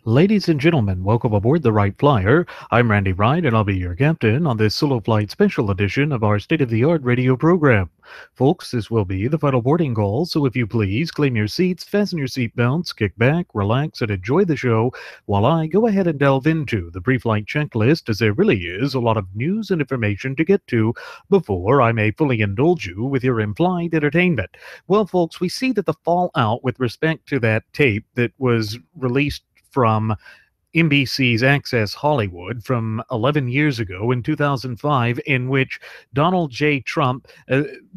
Ladies and gentlemen, welcome aboard the Wright Flyer. I'm Randy Wright, and I'll be your captain on this solo flight special edition of our state-of-the-art radio program. Folks, this will be the final boarding call, so if you please, claim your seats, fasten your seatbelts, kick back, relax, and enjoy the show while I go ahead and delve into the pre-flight checklist, as there really is a lot of news and information to get to before I may fully indulge you with your in-flight entertainment. Well, folks, we see that the fallout with respect to that tape that was released from NBC's Access Hollywood from 11 years ago in 2005, in which Donald J. Trump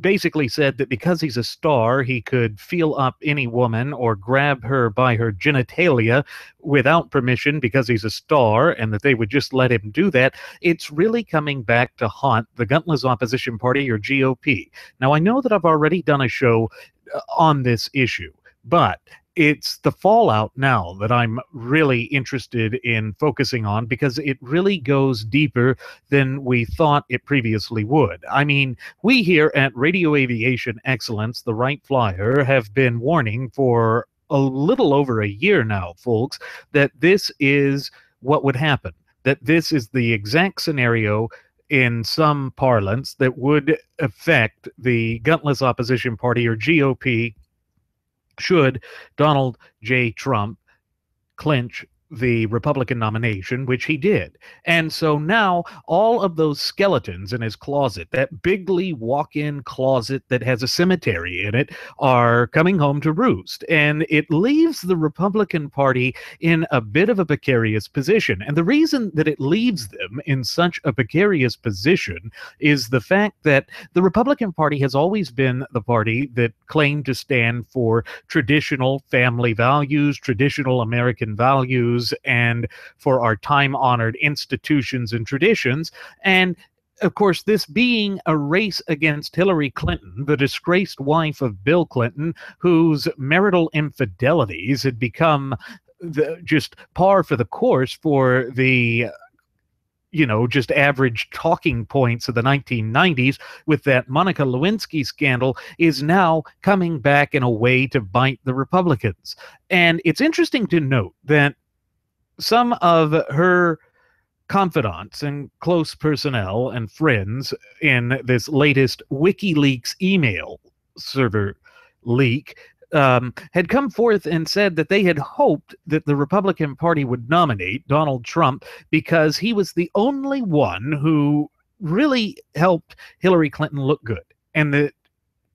basically said that because he's a star, he could feel up any woman or grab her by her genitalia without permission because he's a star, and that they would just let him do that. It's really coming back to haunt the gutless opposition party, or GOP. Now, I know that I've already done a show on this issue, but it's the fallout now that I'm really interested in focusing on, because it really goes deeper than we thought it previously would. I mean, we here at Radio Aviation Excellence, the Wright Flyer, have been warning for a little over a year now, folks, that this is what would happen, that this is the exact scenario in some parlance that would affect the gutless opposition party, or GOP, should Donald J. Trump clinch the Republican nomination, which he did. And so now all of those skeletons in his closet, that bigly walk-in closet that has a cemetery in it, are coming home to roost. And it leaves the Republican Party in a bit of a precarious position. And the reason that it leaves them in such a precarious position is the fact that the Republican Party has always been the party that claimed to stand for traditional family values, traditional American values, and for our time-honored institutions and traditions. And of course, this being a race against Hillary Clinton, the disgraced wife of Bill Clinton, whose marital infidelities had become just par for the course for the just average talking points of the 1990s, with that Monica Lewinsky scandal, is now coming back in a way to bite the Republicans. And it's interesting to note that some of her confidants and close personnel and friends in this latest WikiLeaks email server leak had come forth and said that they had hoped that the Republican Party would nominate Donald Trump because he was the only one who really helped Hillary Clinton look good, and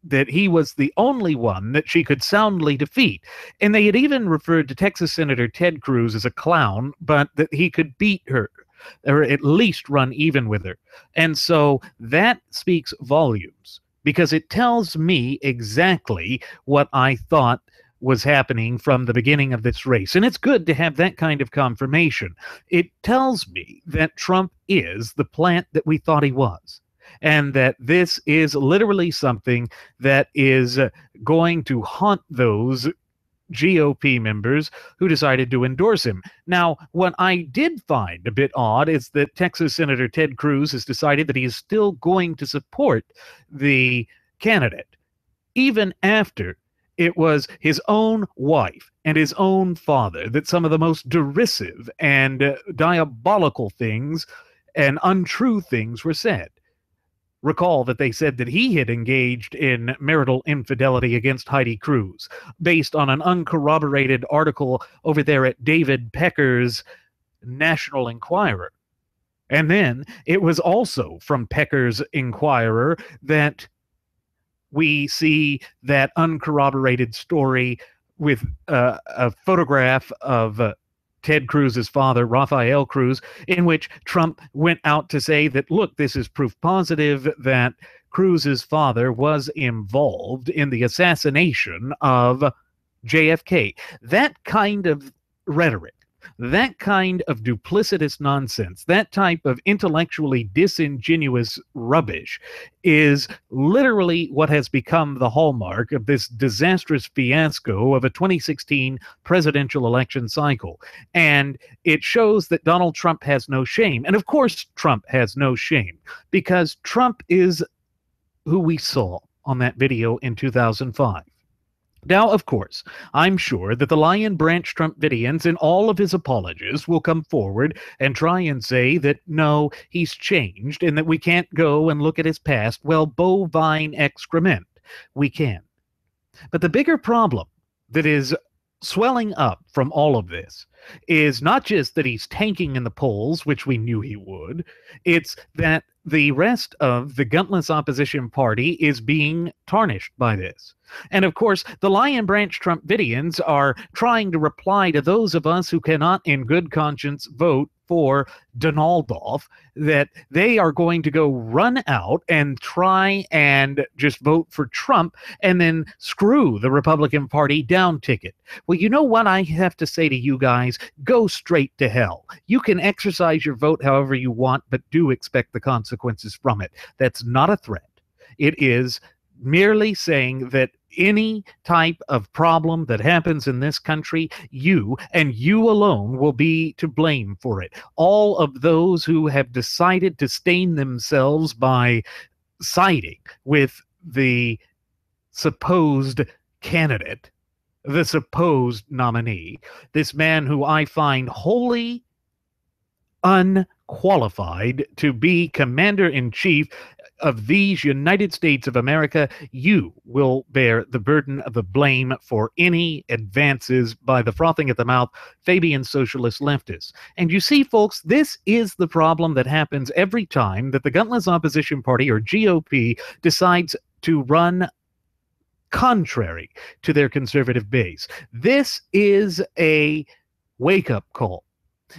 that he was the only one that she could soundly defeat. And they had even referred to Texas Senator Ted Cruz as a clown, but that he could beat her, or at least run even with her. And so that speaks volumes, because it tells me exactly what I thought was happening from the beginning of this race. And it's good to have that kind of confirmation. It tells me that Trump is the plant that we thought he was, and that this is literally something that is going to haunt those GOP members who decided to endorse him. Now, what I did find a bit odd is that Texas Senator Ted Cruz has decided that he is still going to support the candidate, even after it was his own wife and his own father that some of the most derisive and diabolical things and untrue things were said. Recall that they said that he had engaged in marital infidelity against Heidi Cruz, based on an uncorroborated article over there at David Pecker's National Enquirer. And then it was also from Pecker's Enquirer that we see that uncorroborated story with a photograph of Ted Cruz's father, Rafael Cruz, in which Trump went out to say that, look, this is proof positive that Cruz's father was involved in the assassination of JFK. That kind of rhetoric, that kind of duplicitous nonsense, that type of intellectually disingenuous rubbish is literally what has become the hallmark of this disastrous fiasco of a 2016 presidential election cycle. And it shows that Donald Trump has no shame. And of course, Trump has no shame, because Trump is who we saw on that video in 2005. Now, of course, I'm sure that the Lion Branch Trumpidians and all of his apologists will come forward and try and say that no, he's changed and that we can't go and look at his past. Well, bovine excrement. We can. But the bigger problem that is swelling up from all of this is not just that he's tanking in the polls, which we knew he would, it's that the rest of the gutless opposition party is being tarnished by this. And of course, the Lion Branch Trumpidians are trying to reply to those of us who cannot, in good conscience, vote for Donaldoff, that they are going to go run out and try and just vote for Trump and then screw the Republican Party down ticket. Well, you know what I have to say to you guys? Go straight to hell. You can exercise your vote however you want, but do expect the consequences from it. That's not a threat. It is merely saying that any type of problem that happens in this country, you and you alone will be to blame for it. All of those who have decided to stain themselves by siding with the supposed candidate, the supposed nominee, this man who I find wholly unqualified to be commander-in-chief of these United States of America, you will bear the burden of the blame for any advances by the frothing at the mouth Fabian socialist leftists. And you see, folks, this is the problem that happens every time that the gutless opposition party, or GOP, decides to run contrary to their conservative base. This is a wake-up call.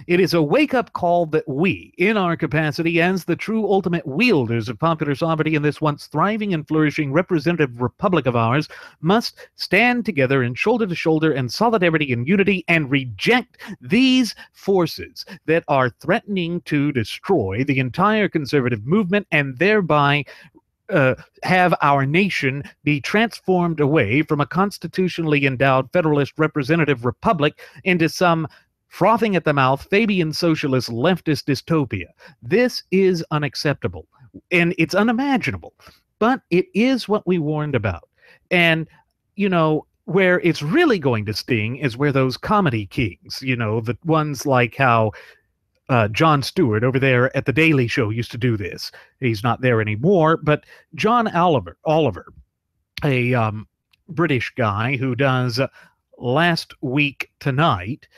It is a wake-up call that we, in our capacity as the true ultimate wielders of popular sovereignty in this once thriving and flourishing representative republic of ours, must stand together in shoulder to shoulder in solidarity and unity and reject these forces that are threatening to destroy the entire conservative movement and thereby have our nation be transformed away from a constitutionally endowed federalist representative republic into some frothing at the mouth Fabian socialist leftist dystopia. This is unacceptable and it's unimaginable, but it is what we warned about. And, you know, where it's really going to sting is where those comedy kings, you know, the ones like how Jon Stewart over there at The Daily Show used to do this. He's not there anymore, but John Oliver, a British guy who does Last Week Tonight,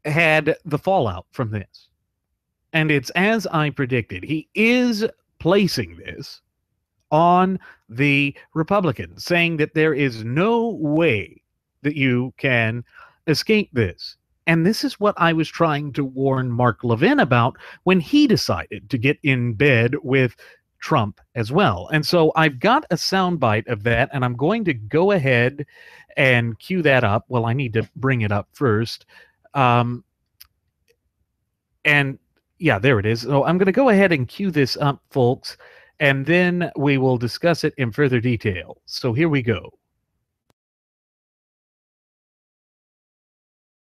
had the fallout from this. And it's as I predicted. He is placing this on the Republicans, saying that there is no way that you can escape this. And this is what I was trying to warn Mark Levin about when he decided to get in bed with Trump as well. And so I've got a soundbite of that, and I'm going to go ahead and cue that up. Well, I need to bring it up first. And yeah, there it is. So I'm going to go ahead and cue this up, folks, and then we will discuss it in further detail. So here we go.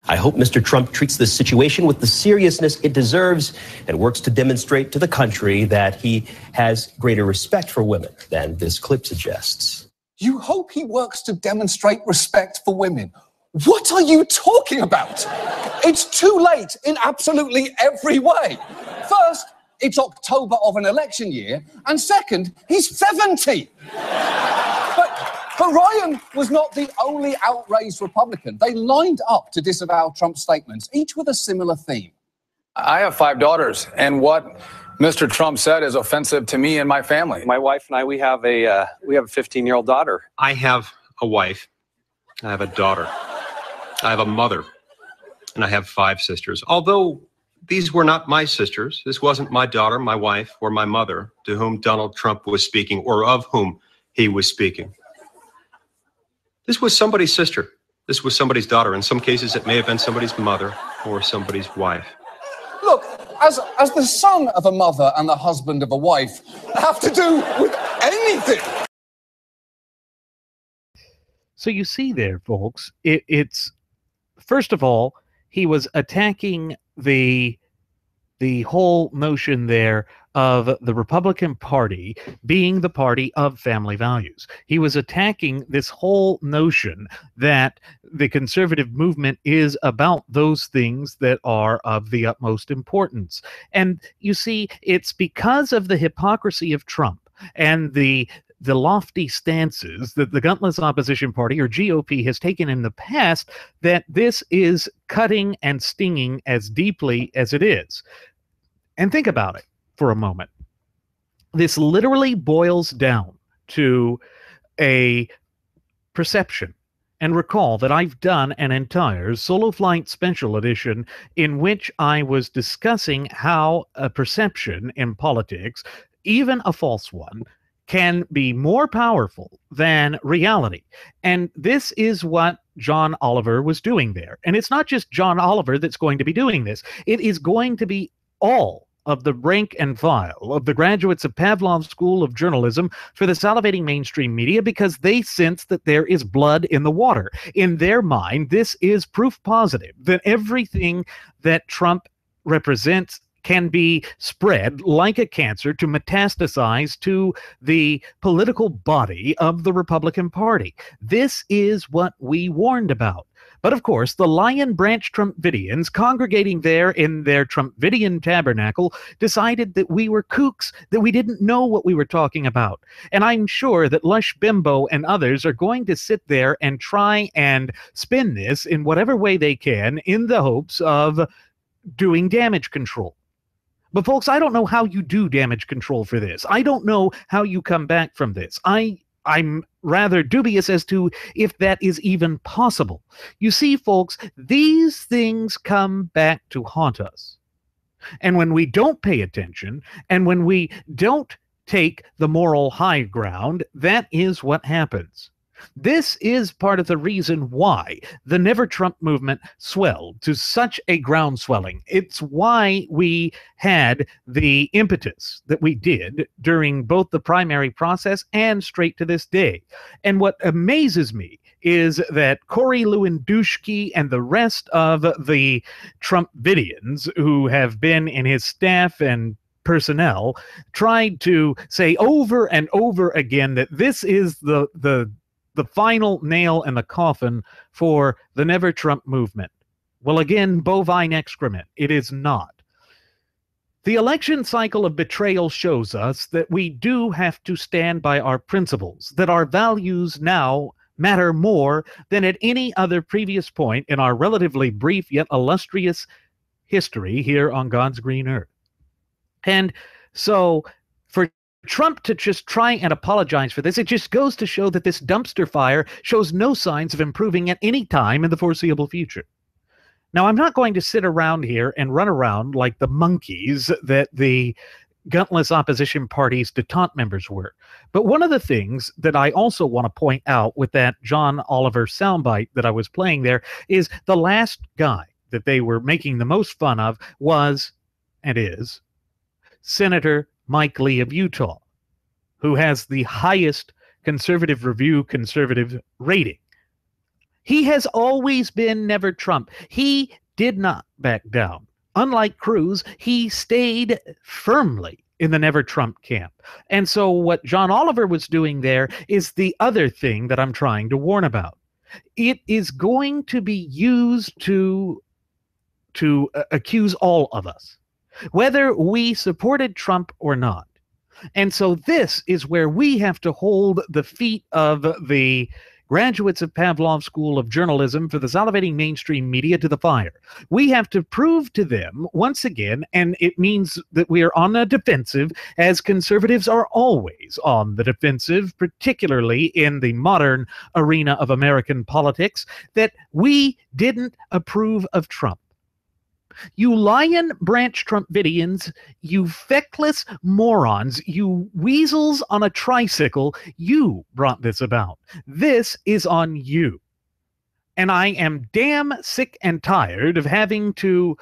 I hope Mr. Trump treats this situation with the seriousness it deserves and works to demonstrate to the country that he has greater respect for women than this clip suggests. You hope he works to demonstrate respect for women? What are you talking about? It's too late in absolutely every way. First, it's October of an election year, and second, he's 70. But Ryan was not the only outraged Republican. They lined up to disavow Trump's statements, each with a similar theme. I have 5 daughters, and what Mr. Trump said is offensive to me and my family. My wife and I, we have a 15-year-old daughter. I have a wife. I have a daughter. I have a mother, and I have 5 sisters. Although these were not my sisters, this wasn't my daughter, my wife, or my mother to whom Donald Trump was speaking, or of whom he was speaking. This was somebody's sister. This was somebody's daughter. In some cases, it may have been somebody's mother or somebody's wife. Look, as the son of a mother and the husband of a wife have to do with anything. So you see there, folks, it's first of all, he was attacking the whole notion there of the Republican Party being the party of family values. He was attacking this whole notion that the conservative movement is about those things that are of the utmost importance. And you see, it's because of the hypocrisy of Trump and the lofty stances that the gutless opposition party, or GOP, has taken in the past that this is cutting and stinging as deeply as it is. And think about it for a moment. This literally boils down to a perception. And recall that I've done an entire Solo Flight special edition in which I was discussing how a perception in politics, even a false one, can be more powerful than reality. And this is what John Oliver was doing there. And it's not just John Oliver that's going to be doing this. It is going to be all of the rank and file of the graduates of Pavlov's School of Journalism for the salivating mainstream media, because they sense that there is blood in the water. In their mind, this is proof positive that everything that Trump represents can be spread like a cancer to metastasize to the political body of the Republican Party. This is what we warned about. But of course, the Lion Branch Trumpvidians congregating there in their Trumpvidian tabernacle decided that we were kooks, that we didn't know what we were talking about. And I'm sure that Lush Bimbo and others are going to sit there and try and spin this in whatever way they can in the hopes of doing damage control. But folks, I don't know how you do damage control for this. I don't know how you come back from this. I'm rather dubious as to if that is even possible. You see, folks, these things come back to haunt us. And when we don't pay attention, and when we don't take the moral high ground, that is what happens. This is part of the reason why the Never Trump movement swelled to such a groundswelling. It's why we had the impetus that we did during both the primary process and straight to this day. And what amazes me is that Corey Lewandowski and the rest of the Trumpvidians who have been in his staff and personnel tried to say over and over again that this is the final nail in the coffin for the Never Trump movement. Well, again, bovine excrement. It is not. The election cycle of betrayal shows us that we do have to stand by our principles, that our values now matter more than at any other previous point in our relatively brief yet illustrious history here on God's green earth. And so, for Trump to just try and apologize for this, it just goes to show that this dumpster fire shows no signs of improving at any time in the foreseeable future. Now, I'm not going to sit around here and run around like the monkeys that the gutless opposition party's detente members were. But one of the things that I also want to point out with that John Oliver soundbite that I was playing there is the last guy that they were making the most fun of was, and is, Senator Mike Lee of Utah, who has the highest conservative review conservative rating. He has always been Never Trump. He did not back down. Unlike Cruz, he stayed firmly in the Never Trump camp. And so what John Oliver was doing there is the other thing that I'm trying to warn about. It is going to be used to accuse all of us, whether we supported Trump or not. And so this is where we have to hold the feet of the graduates of Pavlov's School of Journalism for the salivating mainstream media to the fire. We have to prove to them once again, and it means that we are on the defensive, as conservatives are always on the defensive, particularly in the modern arena of American politics, that we didn't approve of Trump. You Lion Branch Trumpvidians, you feckless morons, you weasels on a tricycle, you brought this about. This is on you. And I am damn sick and tired of having to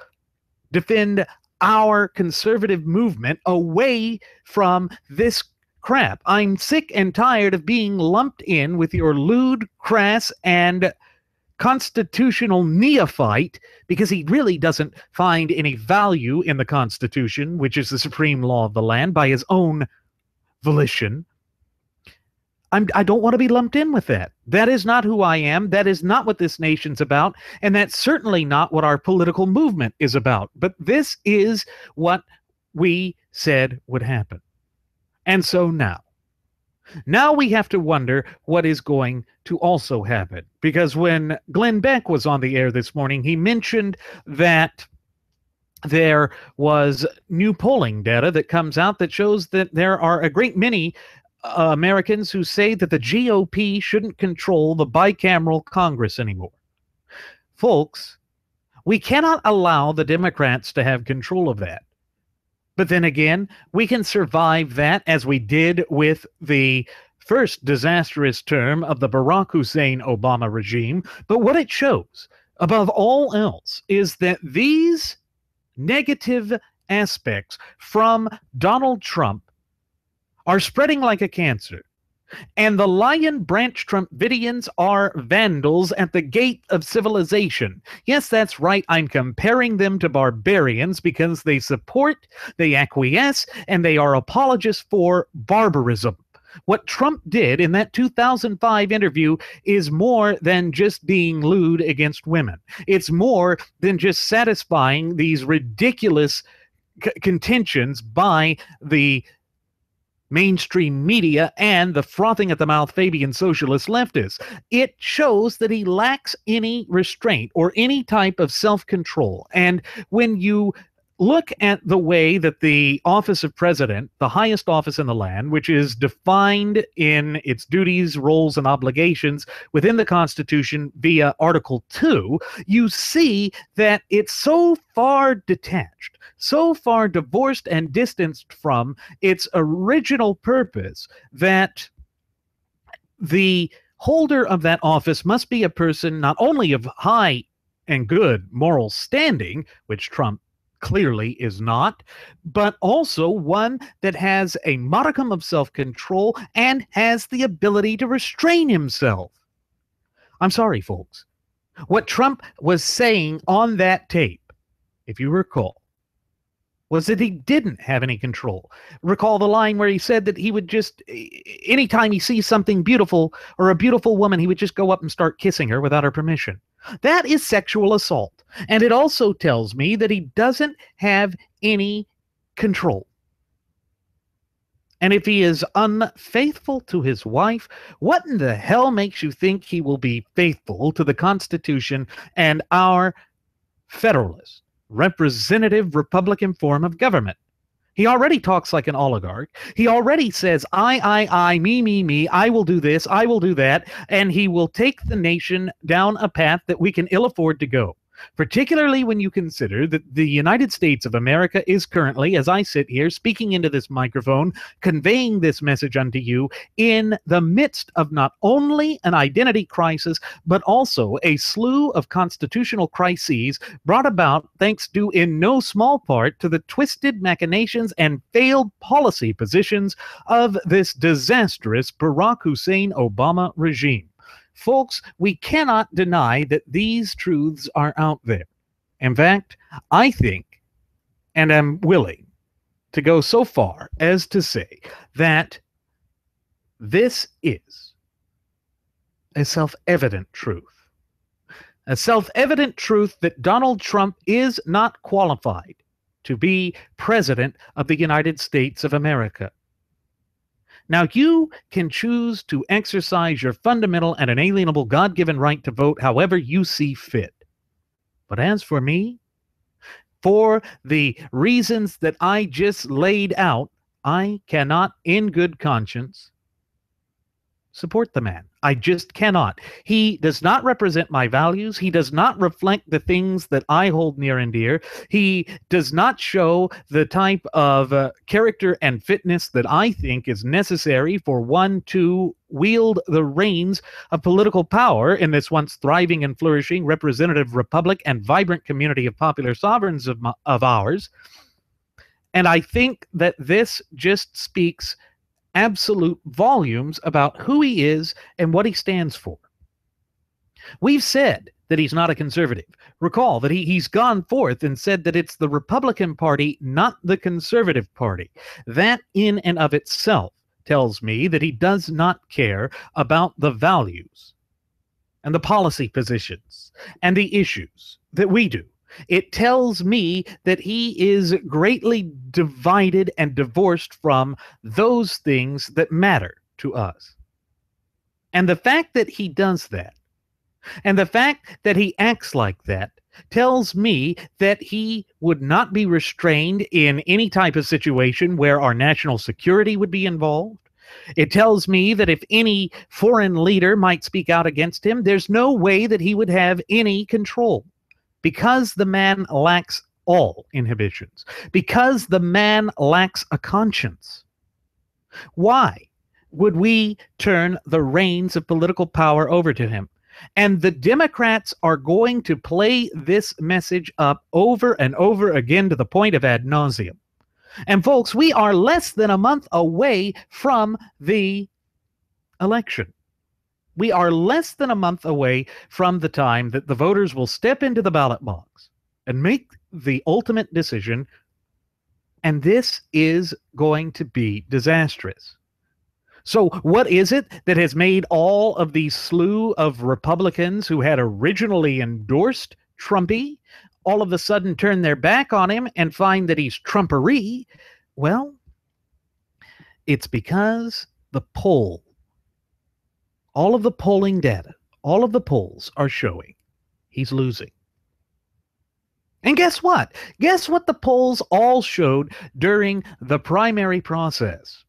defend our conservative movement away from this crap. I'm sick and tired of being lumped in with your lewd, crass, and constitutional neophyte because he really doesn't find any value in the Constitution, which is the supreme law of the land, by his own volition. I don't want to be lumped in with that. That is not who I am. That is not what this nation's about. And that's certainly not what our political movement is about. But this is what we said would happen. And so now we have to wonder what is going to also happen. Because when Glenn Beck was on the air this morning, he mentioned that there was new polling data that comes out that shows that there are a great many Americans who say that the GOP shouldn't control the bicameral Congress anymore. Folks, we cannot allow the Democrats to have control of that. But then again, we can survive that as we did with the first disastrous term of the Barack Hussein Obama regime. But what it shows, above all else, is that these negative aspects from Donald Trump are spreading like a cancer. And the Lion Branch Trumpidians are vandals at the gate of civilization. Yes, that's right. I'm comparing them to barbarians because they support, they acquiesce, and they are apologists for barbarism. What Trump did in that 2005 interview is more than just being lewd against women. It's more than just satisfying these ridiculous contentions by the mainstream media and the frothing at the mouth Fabian socialist leftists. It shows that he lacks any restraint or any type of self-control. And when you look at the way that the office of president, the highest office in the land, which is defined in its duties, roles, and obligations within the Constitution via Article 2, you see that it's so far detached, so far divorced and distanced from its original purpose that the holder of that office must be a person not only of high and good moral standing, which Trump clearly is not, but also one that has a modicum of self-control and has the ability to restrain himself. I'm sorry, folks. What Trump was saying on that tape, if you recall, was that he didn't have any control. Recall the line where he said that he would just, anytime he sees something beautiful or a beautiful woman, he would just go up and start kissing her without her permission. That is sexual assault. And it also tells me that he doesn't have any control. And if he is unfaithful to his wife, what in the hell makes you think he will be faithful to the Constitution and our federalist, representative Republican form of government? He already talks like an oligarch. He already says, I, me, I will do this, I will do that, and he will take the nation down a path that we can ill afford to go. Particularly when you consider that the United States of America is currently, as I sit here speaking into this microphone, conveying this message unto you in the midst of not only an identity crisis, but also a slew of constitutional crises brought about thanks due in no small part to the twisted machinations and failed policy positions of this disastrous Barack Hussein Obama regime. Folks, we cannot deny that these truths are out there. In fact, I think, and I'm willing to go so far as to say that this is a self-evident truth. A self-evident truth that Donald Trump is not qualified to be president of the United States of America. Now, you can choose to exercise your fundamental and inalienable God-given right to vote however you see fit. But as for me, for the reasons that I just laid out, I cannot, in good conscience, support the man. I just cannot. He does not represent my values. He does not reflect the things that I hold near and dear. He does not show the type of character and fitness that I think is necessary for one to wield the reins of political power in this once thriving and flourishing representative republic and vibrant community of popular sovereigns of ours. And I think that this just speaks absolute volumes about who he is and what he stands for. We've said that he's not a conservative. Recall that he's gone forth and said that it's the Republican Party, not the Conservative Party. That in and of itself tells me that he does not care about the values and the policy positions and the issues that we do. It tells me that he is greatly divided and divorced from those things that matter to us. And the fact that he does that, and the fact that he acts like that, tells me that he would not be restrained in any type of situation where our national security would be involved. It tells me that if any foreign leader might speak out against him, there's no way that he would have any control, because the man lacks all inhibitions, because the man lacks a conscience. Why would we turn the reins of political power over to him? And the Democrats are going to play this message up over and over again to the point of ad nauseum. And folks, we are less than a month away from the election. We are less than a month away from the time that the voters will step into the ballot box and make the ultimate decision. And this is going to be disastrous. So what is it that has made all of these slew of Republicans who had originally endorsed Trumpy all of a sudden turn their back on him and find that he's Trumpery? Well, it's because the poll, all of the polling data, all of the polls are showing he's losing. And guess what? Guess what the polls all showed during the primary process?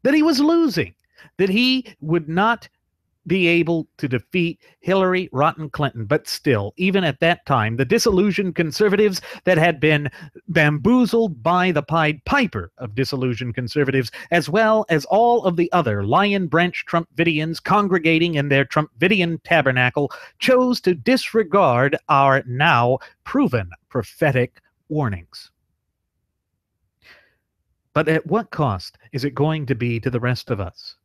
That he was losing, that he would not be able to defeat Hillary Rotten Clinton. But still, even at that time, the disillusioned conservatives that had been bamboozled by the Pied Piper of disillusioned conservatives, as well as all of the other Lion Branch Trumpvidians congregating in their Trumpvidian tabernacle, chose to disregard our now proven prophetic warnings. But at what cost is it going to be to the rest of us?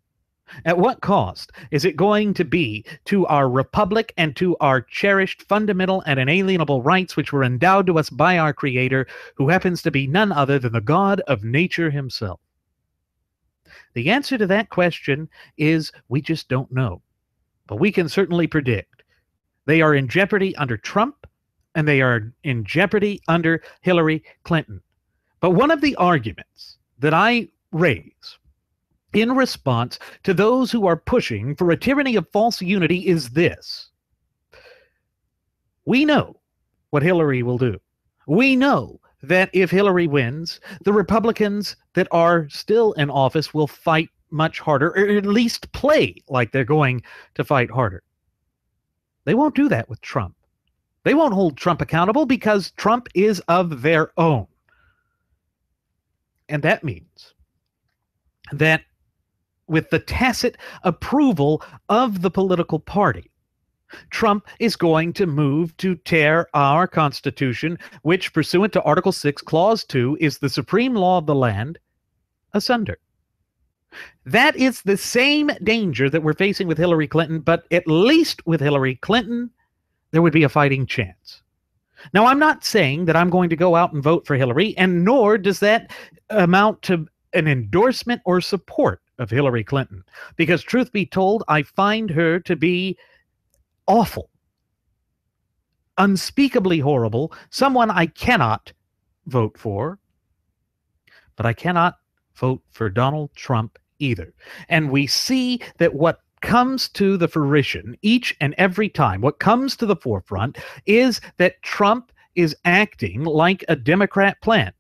At what cost is it going to be to our republic and to our cherished fundamental and inalienable rights, which were endowed to us by our Creator, who happens to be none other than the God of nature himself? The answer to that question is we just don't know. But we can certainly predict they are in jeopardy under Trump, and they are in jeopardy under Hillary Clinton. But one of the arguments that I raise in response to those who are pushing for a tyranny of false unity is this. We know what Hillary will do. We know that if Hillary wins, the Republicans that are still in office will fight much harder, or at least play like they're going to fight harder. They won't do that with Trump. They won't hold Trump accountable because Trump is of their own. And that means that with the tacit approval of the political party, Trump is going to move to tear our Constitution, which, pursuant to Article 6, Clause 2, is the supreme law of the land, asunder. That is the same danger that we're facing with Hillary Clinton, but at least with Hillary Clinton, there would be a fighting chance. Now, I'm not saying that I'm going to go out and vote for Hillary, and nor does that amount to an endorsement or support of Hillary Clinton, because truth be told, I find her to be awful, unspeakably horrible, someone I cannot vote for, but I cannot vote for Donald Trump either. And we see that what comes to the fruition each and every time, what comes to the forefront, is that Trump is acting like a Democrat plant.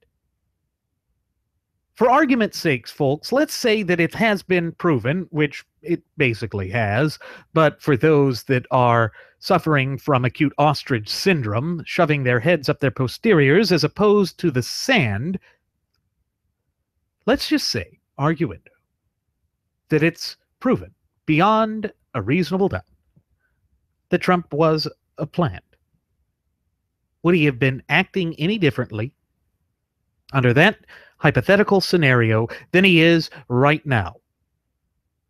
For argument's sakes, folks, let's say that it has been proven, which it basically has, but for those that are suffering from acute ostrich syndrome, shoving their heads up their posteriors as opposed to the sand, let's just say, arguendo, that it's proven beyond a reasonable doubt that Trump was a plant. Would he have been acting any differently under that hypothetical scenario than he is right now?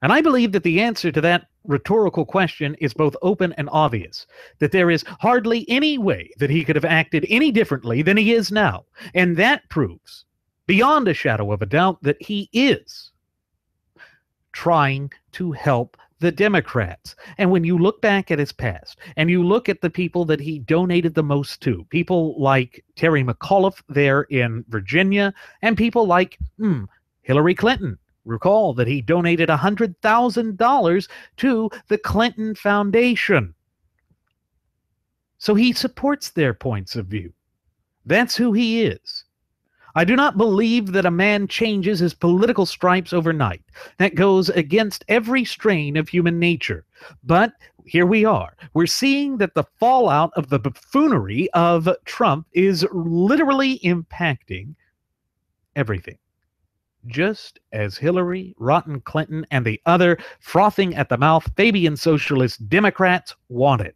And I believe that the answer to that rhetorical question is both open and obvious, that there is hardly any way that he could have acted any differently than he is now. And that proves, beyond a shadow of a doubt, that he is trying to help the Democrats. And when you look back at his past and you look at the people that he donated the most to, people like Terry McAuliffe there in Virginia, and people like Hillary Clinton. Recall that he donated $100,000 to the Clinton Foundation. So he supports their points of view. That's who he is. I do not believe that a man changes his political stripes overnight. That goes against every strain of human nature. But here we are. We're seeing that the fallout of the buffoonery of Trump is literally impacting everything. Just as Hillary, rotten Clinton, and the other frothing at the mouth Fabian socialist Democrats wanted.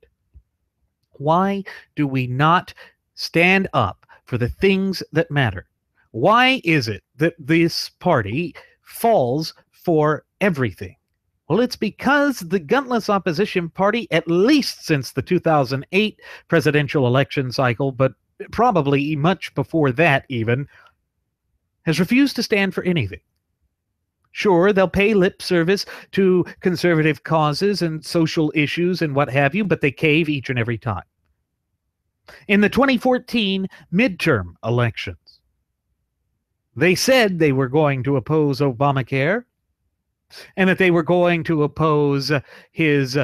Why do we not stand up for the things that matter? Why is it that this party falls for everything? Well, it's because the gutless opposition party, at least since the 2008 presidential election cycle, but probably much before that even, has refused to stand for anything. Sure, they'll pay lip service to conservative causes and social issues and what have you, but they cave each and every time. In the 2014 midterm elections, they said they were going to oppose Obamacare and that they were going to oppose his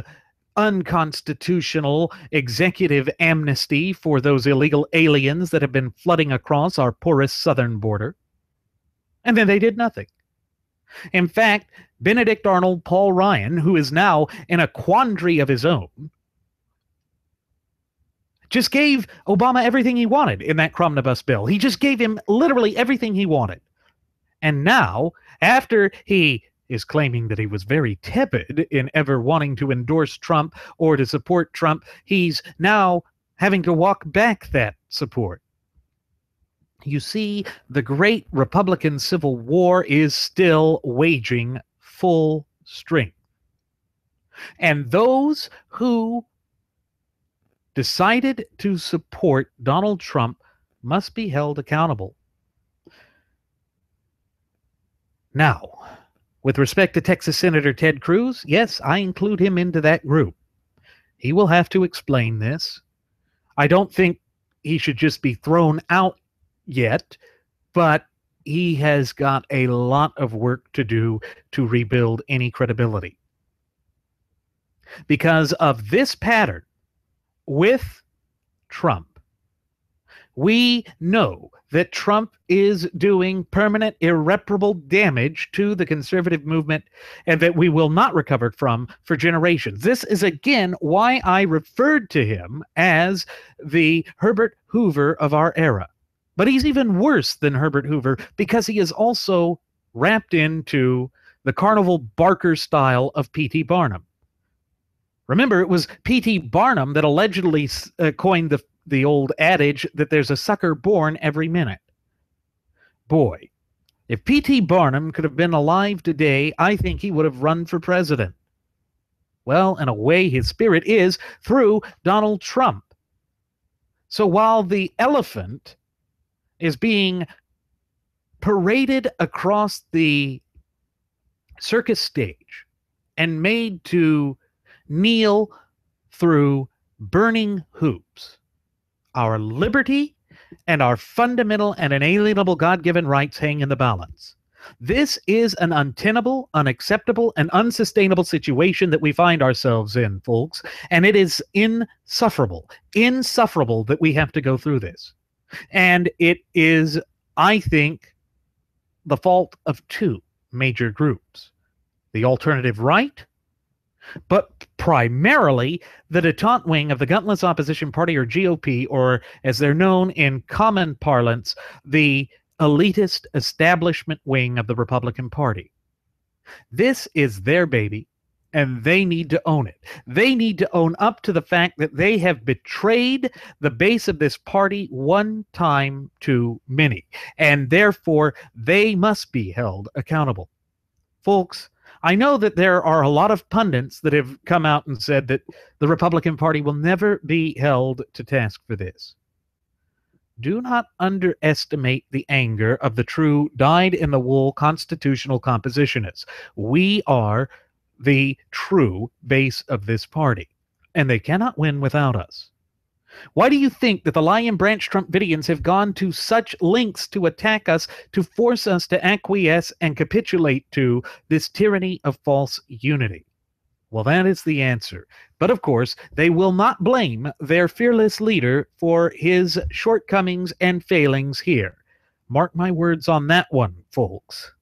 unconstitutional executive amnesty for those illegal aliens that have been flooding across our porous southern border. And then they did nothing. In fact, Benedict Arnold Paul Ryan, who is now in a quandary of his own, just gave Obama everything he wanted in that Cromnibus bill. He just gave him literally everything he wanted. And now, after he is claiming that he was very tepid in ever wanting to endorse Trump or to support Trump, he's now having to walk back that support. You see, the great Republican Civil War is still waging full strength. And those who decided to support Donald Trump must be held accountable. Now, with respect to Texas Senator Ted Cruz, yes, I include him into that group. He will have to explain this. I don't think he should just be thrown out yet, but he has got a lot of work to do to rebuild any credibility. Because of this pattern with Trump, we know that Trump is doing permanent, irreparable damage to the conservative movement and that we will not recover from for generations. This is, again, why I referred to him as the Herbert Hoover of our era. But he's even worse than Herbert Hoover because he is also wrapped into the carnival barker style of P.T. Barnum. Remember, it was P.T. Barnum that allegedly coined the old adage that there's a sucker born every minute. Boy, if P.T. Barnum could have been alive today, I think he would have run for president. Well, in a way, his spirit is through Donald Trump. So while the elephant is being paraded across the circus stage and made to kneel through burning hoops, our liberty and our fundamental and inalienable God-given rights hang in the balance. This is an untenable, unacceptable, and unsustainable situation that we find ourselves in, folks, and it is insufferable that we have to go through this. And it is, I think, the fault of two major groups. The alternative right, but primarily the détente wing of the gutless opposition party, or GOP, or as they're known in common parlance, the elitist establishment wing of the Republican Party. This is their baby, and they need to own it. They need to own up to the fact that they have betrayed the base of this party one time too many, and therefore they must be held accountable. Folks, I know that there are a lot of pundits that have come out and said that the Republican Party will never be held to task for this. Do not underestimate the anger of the true dyed-in-the-wool constitutional compositionists. We are the true base of this party, and they cannot win without us. Why do you think that the Lion Branch Trumpidians have gone to such lengths to attack us, to force us to acquiesce and capitulate to this tyranny of false unity? Well, that is the answer. But of course, they will not blame their fearless leader for his shortcomings and failings here. Mark my words on that one, folks.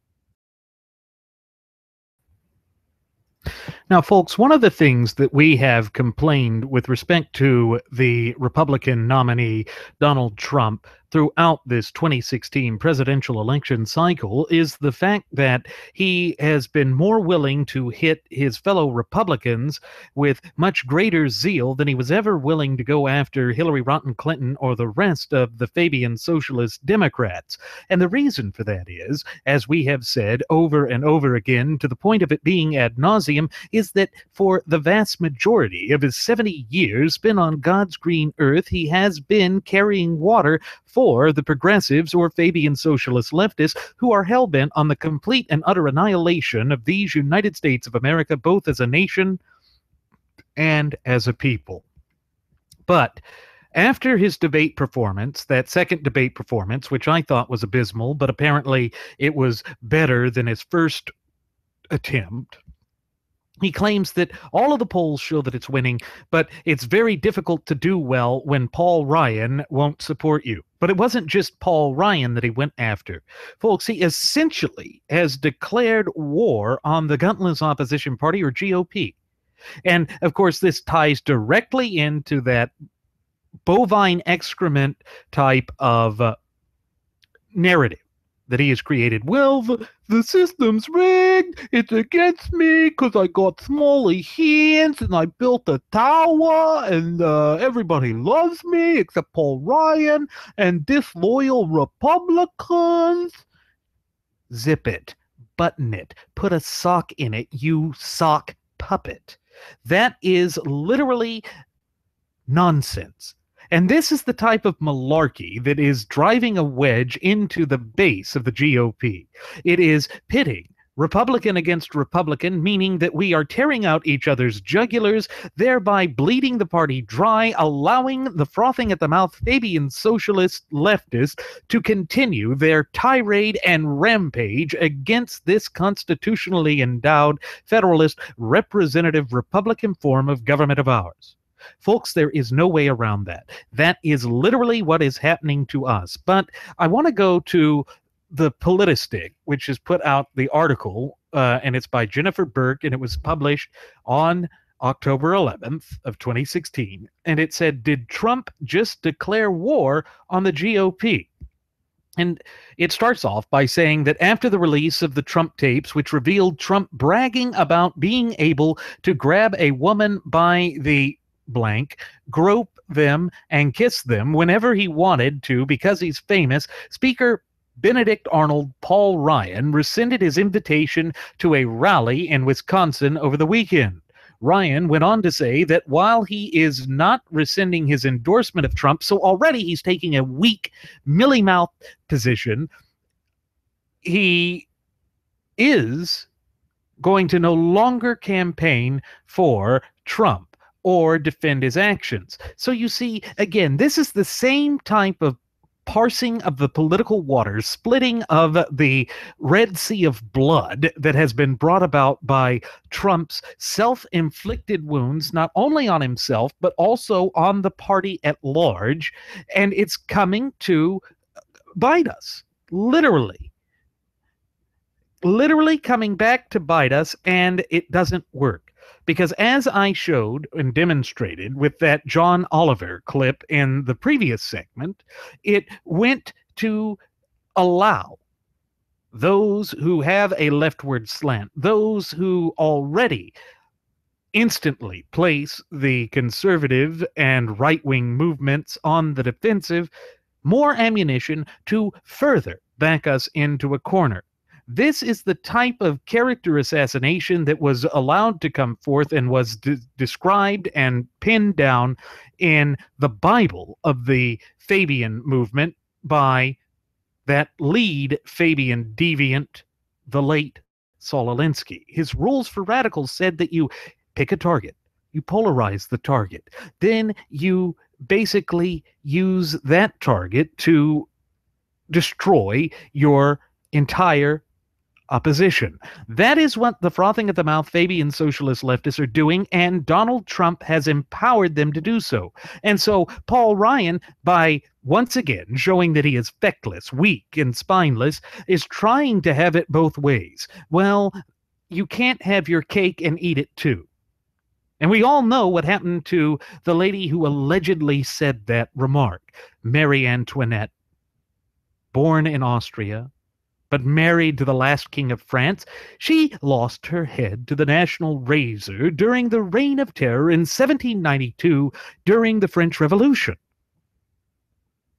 Now, folks, one of the things that we have complained with respect to the Republican nominee, Donald Trump, throughout this 2016 presidential election cycle is the fact that he has been more willing to hit his fellow Republicans with much greater zeal than he was ever willing to go after Hillary Rodham Clinton or the rest of the Fabian Socialist Democrats. And the reason for that is, as we have said over and over again, to the point of it being ad nauseum, is that for the vast majority of his 70 years spent on God's green earth, he has been carrying water for the progressives or Fabian socialist leftists who are hell-bent on the complete and utter annihilation of these United States of America, both as a nation and as a people. But after his debate performance, that second debate performance, which I thought was abysmal, but apparently it was better than his first attempt, he claims that all of the polls show that it's winning, but it's very difficult to do well when Paul Ryan won't support you. But it wasn't just Paul Ryan that he went after. Folks, he essentially has declared war on the gutless opposition party, or GOP. And, of course, this ties directly into that bovine excrement type of narrative that he has created. Well, the system's rigged. It's against me because I got smally hands and I built a tower and everybody loves me except Paul Ryan and disloyal Republicans. Zip it. Button it. Put a sock in it, you sock puppet. That is literally nonsense. And this is the type of malarkey that is driving a wedge into the base of the GOP. It is pitting Republican against Republican, meaning that we are tearing out each other's jugulars, thereby bleeding the party dry, allowing the frothing at the mouth Fabian socialist leftists to continue their tirade and rampage against this constitutionally endowed federalist representative Republican form of government of ours. Folks, there is no way around that. That is literally what is happening to us. But I want to go to the Politistic, which has put out the article, and it's by Jennifer Burke, and it was published on October 11th of 2016. And it said, "Did Trump just declare war on the GOP?" And it starts off by saying that after the release of the Trump tapes, which revealed Trump bragging about being able to grab a woman by the blank, grope them, and kiss them whenever he wanted to because he's famous, Speaker Benedict Arnold Paul Ryan rescinded his invitation to a rally in Wisconsin over the weekend. Ryan went on to say that while he is not rescinding his endorsement of Trump, so already he's taking a weak, mealy-mouthed position, he is going to no longer campaign for Trump or defend his actions. So you see, again, this is the same type of parsing of the political waters, splitting of the Red Sea of blood that has been brought about by Trump's self-inflicted wounds, not only on himself, but also on the party at large. And it's coming to bite us, literally. Literally coming back to bite us, and it doesn't work. Because as I showed and demonstrated with that John Oliver clip in the previous segment, it went to allow those who have a leftward slant, those who already instantly place the conservative and right-wing movements on the defensive, more ammunition to further back us into a corner. This is the type of character assassination that was allowed to come forth and was described and pinned down in the Bible of the Fabian movement by that lead Fabian deviant, the late Saul Alinsky. His rules for radicals said that you pick a target, you polarize the target, then you basically use that target to destroy your entire opposition. That is what the frothing at the mouth Fabian socialist leftists are doing, and Donald Trump has empowered them to do so. And so Paul Ryan, by once again showing that he is feckless, weak, and spineless, is trying to have it both ways. Well, you can't have your cake and eat it too. And we all know what happened to the lady who allegedly said that remark, Marie Antoinette, born in Austria, but married to the last king of France. She lost her head to the National Razor during the Reign of Terror in 1792 during the French Revolution.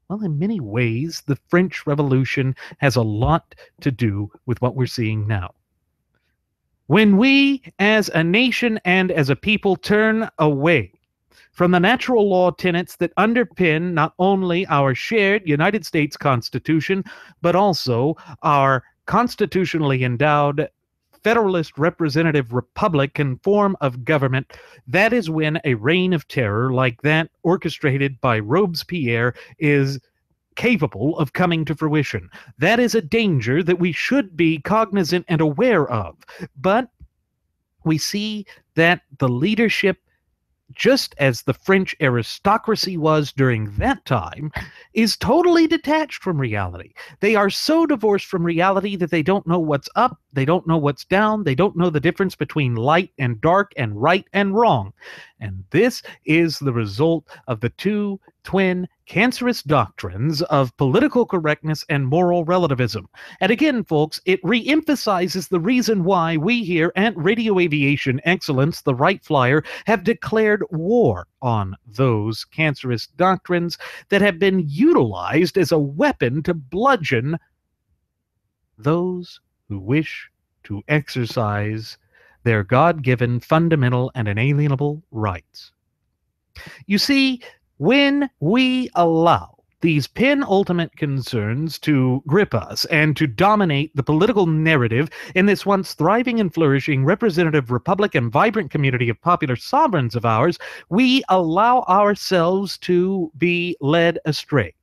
Well, in many ways, the French Revolution has a lot to do with what we're seeing now. When we, as a nation and as a people, turn away from the natural law tenets that underpin not only our shared United States Constitution, but also our constitutionally endowed federalist representative republican form of government, that is when a reign of terror like that orchestrated by Robespierre is capable of coming to fruition. That is a danger that we should be cognizant and aware of. But we see that the leadership, just as the French aristocracy was during that time, is totally detached from reality. They are so divorced from reality that they don't know what's up, they don't know what's down, they don't know the difference between light and dark and right and wrong. And this is the result of the two twin cancerous doctrines of political correctness and moral relativism. And again, folks, it re-emphasizes the reason why we here at Radio Aviation Excellence, the Wright Flyer, have declared war on those cancerous doctrines that have been utilized as a weapon to bludgeon those who wish to exercise their God-given fundamental and inalienable rights. You see, when we allow these penultimate concerns to grip us and to dominate the political narrative in this once thriving and flourishing representative republic and vibrant community of popular sovereigns of ours, we allow ourselves to be led astray.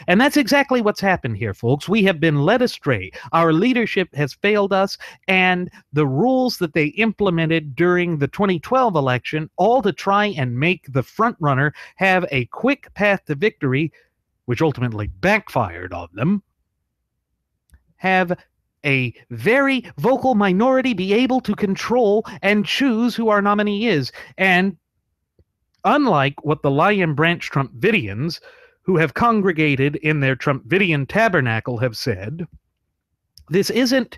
And that's exactly what's happened here, folks. We have been led astray. Our leadership has failed us, and the rules that they implemented during the 2012 election, all to try and make the front runner have a quick path to victory, which ultimately backfired on them, have a very vocal minority be able to control and choose who our nominee is. And unlike what the Lion Branch Trumpvidians, who have congregated in their Trumpvidian tabernacle, have said, this isn't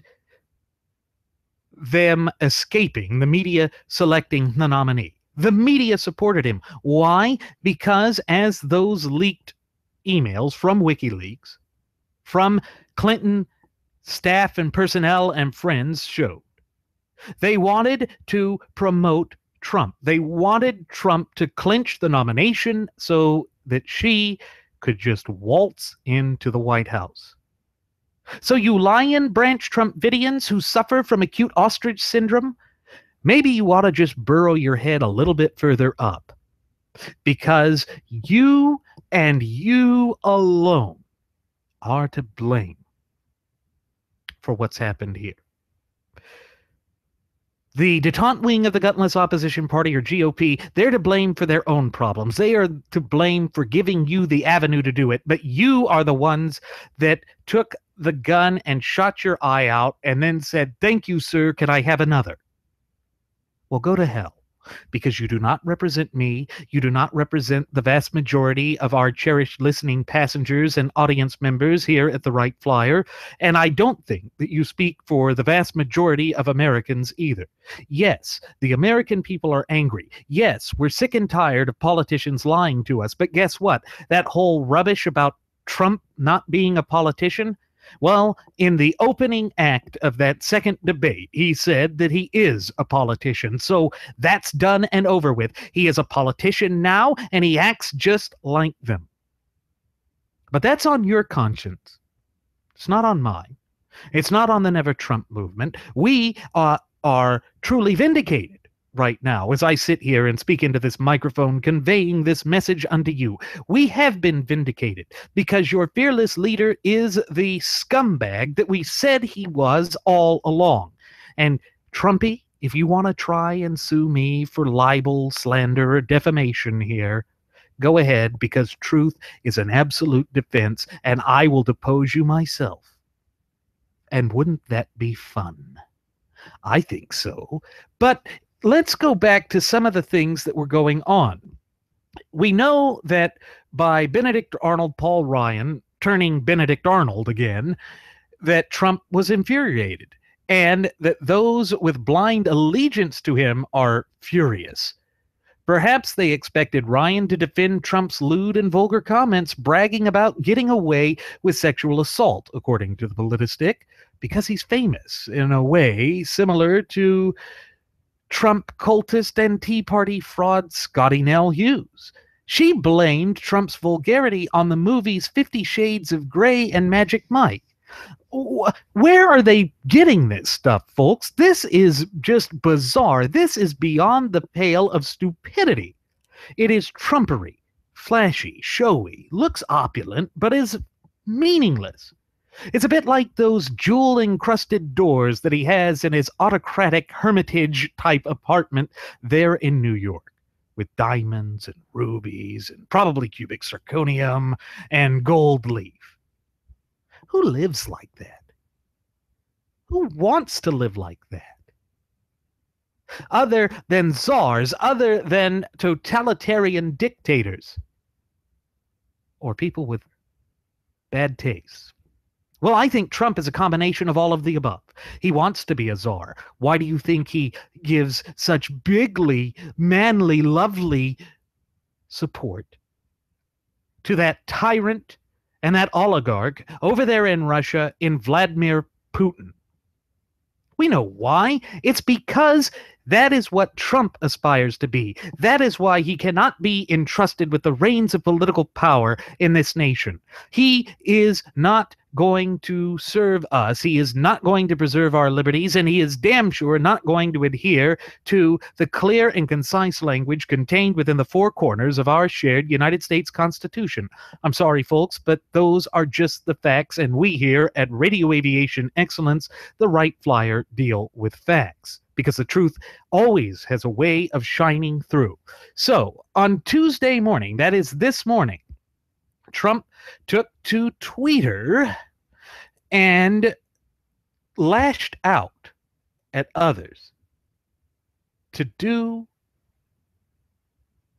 them escaping the media selecting the nominee. The media supported him. Why? Because as those leaked emails from WikiLeaks, from Clinton staff and personnel and friends showed, they wanted to promote Trump. They wanted Trump to clinch the nomination so that she could just waltz into the White House. So you Lion Branch Trumpvidians who suffer from acute ostrich syndrome, maybe you ought to just burrow your head a little bit further up, because you and you alone are to blame for what's happened here. The detente wing of the gutless opposition party, or GOP, they're to blame for their own problems. They are to blame for giving you the avenue to do it. But you are the ones that took the gun and shot your eye out and then said, "Thank you, sir. Can I have another?" Well, go to hell. Because you do not represent me, you do not represent the vast majority of our cherished listening passengers and audience members here at the Wright Flyer, and I don't think that you speak for the vast majority of Americans either. Yes, the American people are angry. Yes, we're sick and tired of politicians lying to us, but guess what? That whole rubbish about Trump not being a politician, Well, in the opening act of that second debate, he said that he is a politician. So that's done and over with. He is a politician now, and he acts just like them. But that's on your conscience. It's not on mine. It's not on the Never Trump movement. We are truly vindicated right now as I sit here and speak into this microphone, conveying this message unto you. We have been vindicated because your fearless leader is the scumbag that we said he was all along. And Trumpy, if you want to try and sue me for libel, slander, or defamation here, go ahead, because truth is an absolute defense, and I will depose you myself. And wouldn't that be fun? I think so. But let's go back to some of the things that were going on. We know that by Benedict Arnold Paul Ryan turning Benedict Arnold again, that Trump was infuriated, and that those with blind allegiance to him are furious. Perhaps they expected Ryan to defend Trump's lewd and vulgar comments, bragging about getting away with sexual assault, according to the Politistick, because he's famous in a way similar to Trump cultist and Tea Party fraud Scotty Nell Hughes. She blamed Trump's vulgarity on the movies 50 Shades of Grey and Magic Mike. Where are they getting this stuff, folks? This is just bizarre. This is beyond the pale of stupidity. It is Trumpery, flashy, showy, looks opulent, but is meaningless. It's a bit like those jewel-encrusted doors that he has in his autocratic hermitage-type apartment there in New York, with diamonds and rubies and probably cubic zirconium and gold leaf. Who lives like that? Who wants to live like that? Other than czars, other than totalitarian dictators, or people with bad tastes. Well, I think Trump is a combination of all of the above. He wants to be a czar. Why do you think he gives such bigly, manly, lovely support to that tyrant and that oligarch over there in Russia, in Vladimir Putin? We know why. It's because that is what Trump aspires to be. That is why he cannot be entrusted with the reins of political power in this nation. He is not going to serve us. He is not going to preserve our liberties, and he is damn sure not going to adhere to the clear and concise language contained within the four corners of our shared United States Constitution. I'm sorry, folks, but those are just the facts, and we here at Radio Aviation Excellence, the Wright Flyer, deal with facts, because the truth always has a way of shining through. So, on Tuesday morning, that is this morning, Trump took to Twitter and lashed out at others to do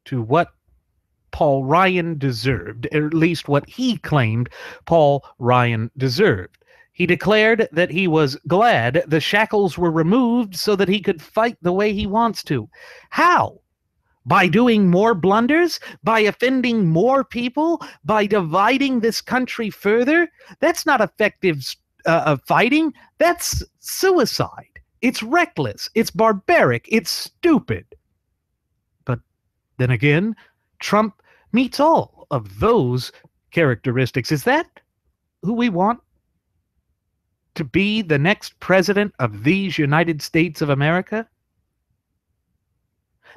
to what Paul Ryan deserved, or at least what he claimed Paul Ryan deserved. He declared that he was glad the shackles were removed so that he could fight the way he wants to. How? By doing more blunders? By offending more people? By dividing this country further? That's not effective fighting. That's suicide. It's reckless. It's barbaric. It's stupid. But then again, Trump meets all of those characteristics. Is that who we want to be the next president of these United States of America?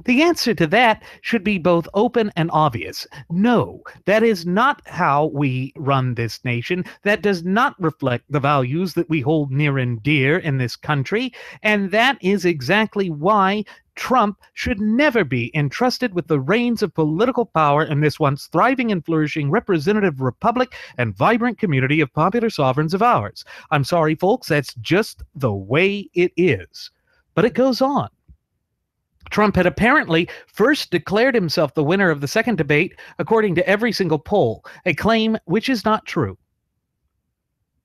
The answer to that should be both open and obvious. No, that is not how we run this nation. That does not reflect the values that we hold near and dear in this country, and that is exactly why Trump should never be entrusted with the reins of political power in this once thriving and flourishing representative republic and vibrant community of popular sovereigns of ours. I'm sorry, folks, that's just the way it is. But it goes on. Trump had apparently first declared himself the winner of the second debate, according to every single poll, a claim which is not true.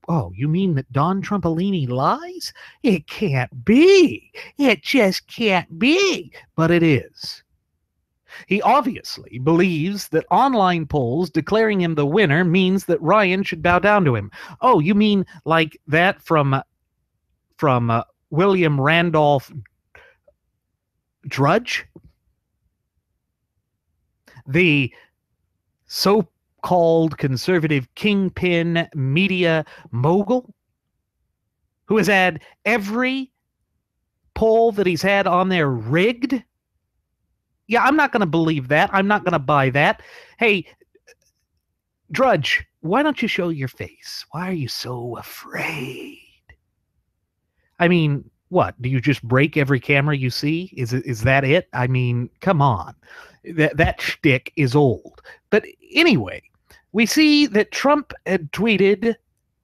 Oh, you mean that Don Trumpolini lies? It can't be. It just can't be. But it is. He obviously believes that online polls declaring him the winner means that Ryan should bow down to him. Oh, you mean like that from William Randolph Drudge? The so-called conservative kingpin media mogul who has had every poll that he's had on there rigged? Yeah, I'm not going to believe that. I'm not going to buy that. Hey, Drudge, why don't you show your face? Why are you so afraid? I mean, what? Do you just break every camera you see? Is that it? I mean, come on. That shtick is old. But anyway, we see that Trump had tweeted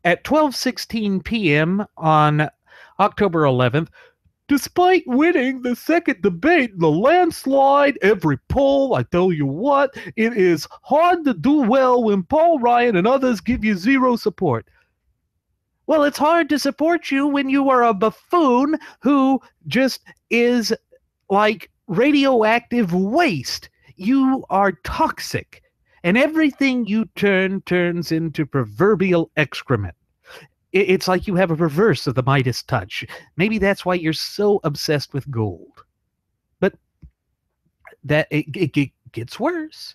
at 12:16 p.m. on October 11th, despite winning the second debate in the landslide, every poll, I tell you what, it is hard to do well when Paul Ryan and others give you zero support. Well, it's hard to support you when you are a buffoon who just is like radioactive waste. You are toxic, and everything you turns into proverbial excrement. It's like you have a reverse of the Midas touch. Maybe that's why you're so obsessed with gold. But that it gets worse.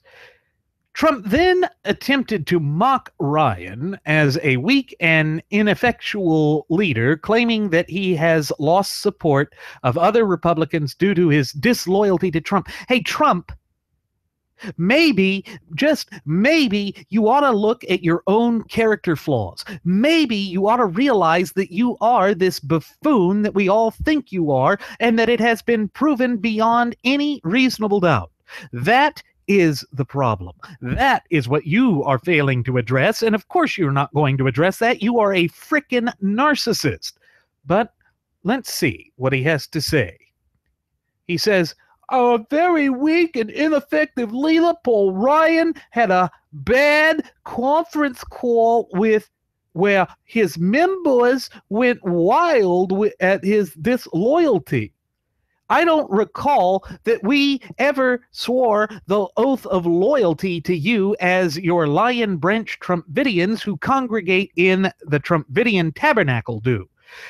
Trump then attempted to mock Ryan as a weak and ineffectual leader, claiming that he has lost support of other Republicans due to his disloyalty to Trump. Hey, Trump, maybe, just maybe, you ought to look at your own character flaws. Maybe you ought to realize that you are this buffoon that we all think you are, and that it has been proven beyond any reasonable doubt. That is the problem. That is what you are failing to address, and of course you're not going to address that. You are a frickin' narcissist. But let's see what he has to say. He says, a very weak and ineffective leader, Paul Ryan, had a bad conference call where his members went wild at his disloyalty. I don't recall that we ever swore the oath of loyalty to you as your Lion Branch Trumpvidians who congregate in the Trumpvidian Tabernacle do.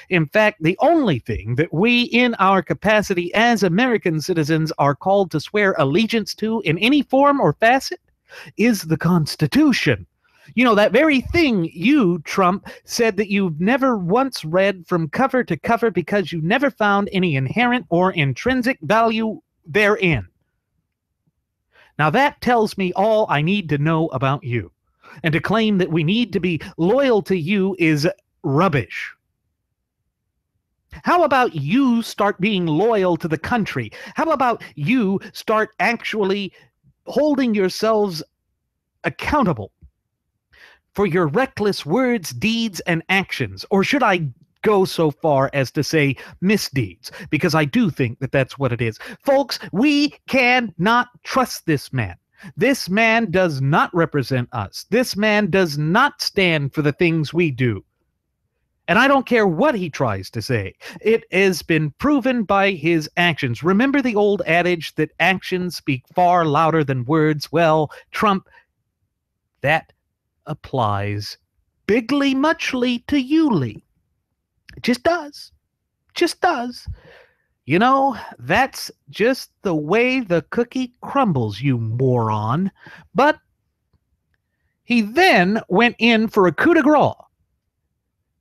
In fact, the only thing that we, in our capacity as American citizens, are called to swear allegiance to in any form or facet is the Constitution. You know, that very thing you, Trump, said that you've never once read from cover to cover because you never found any inherent or intrinsic value therein. Now that tells me all I need to know about you. And to claim that we need to be loyal to you is rubbish. How about you start being loyal to the country? How about you start actually holding yourselves accountable for your reckless words, deeds, and actions? Or should I go so far as to say misdeeds? Because I do think that that's what it is. Folks, we cannot trust this man. This man does not represent us. This man does not stand for the things we do. And I don't care what he tries to say. It has been proven by his actions. Remember the old adage that actions speak far louder than words? Well, Trump, that applies bigly muchly to you, Lee. It just does. Just does. You know, that's just the way the cookie crumbles, you moron. But he then went in for a coup de grace.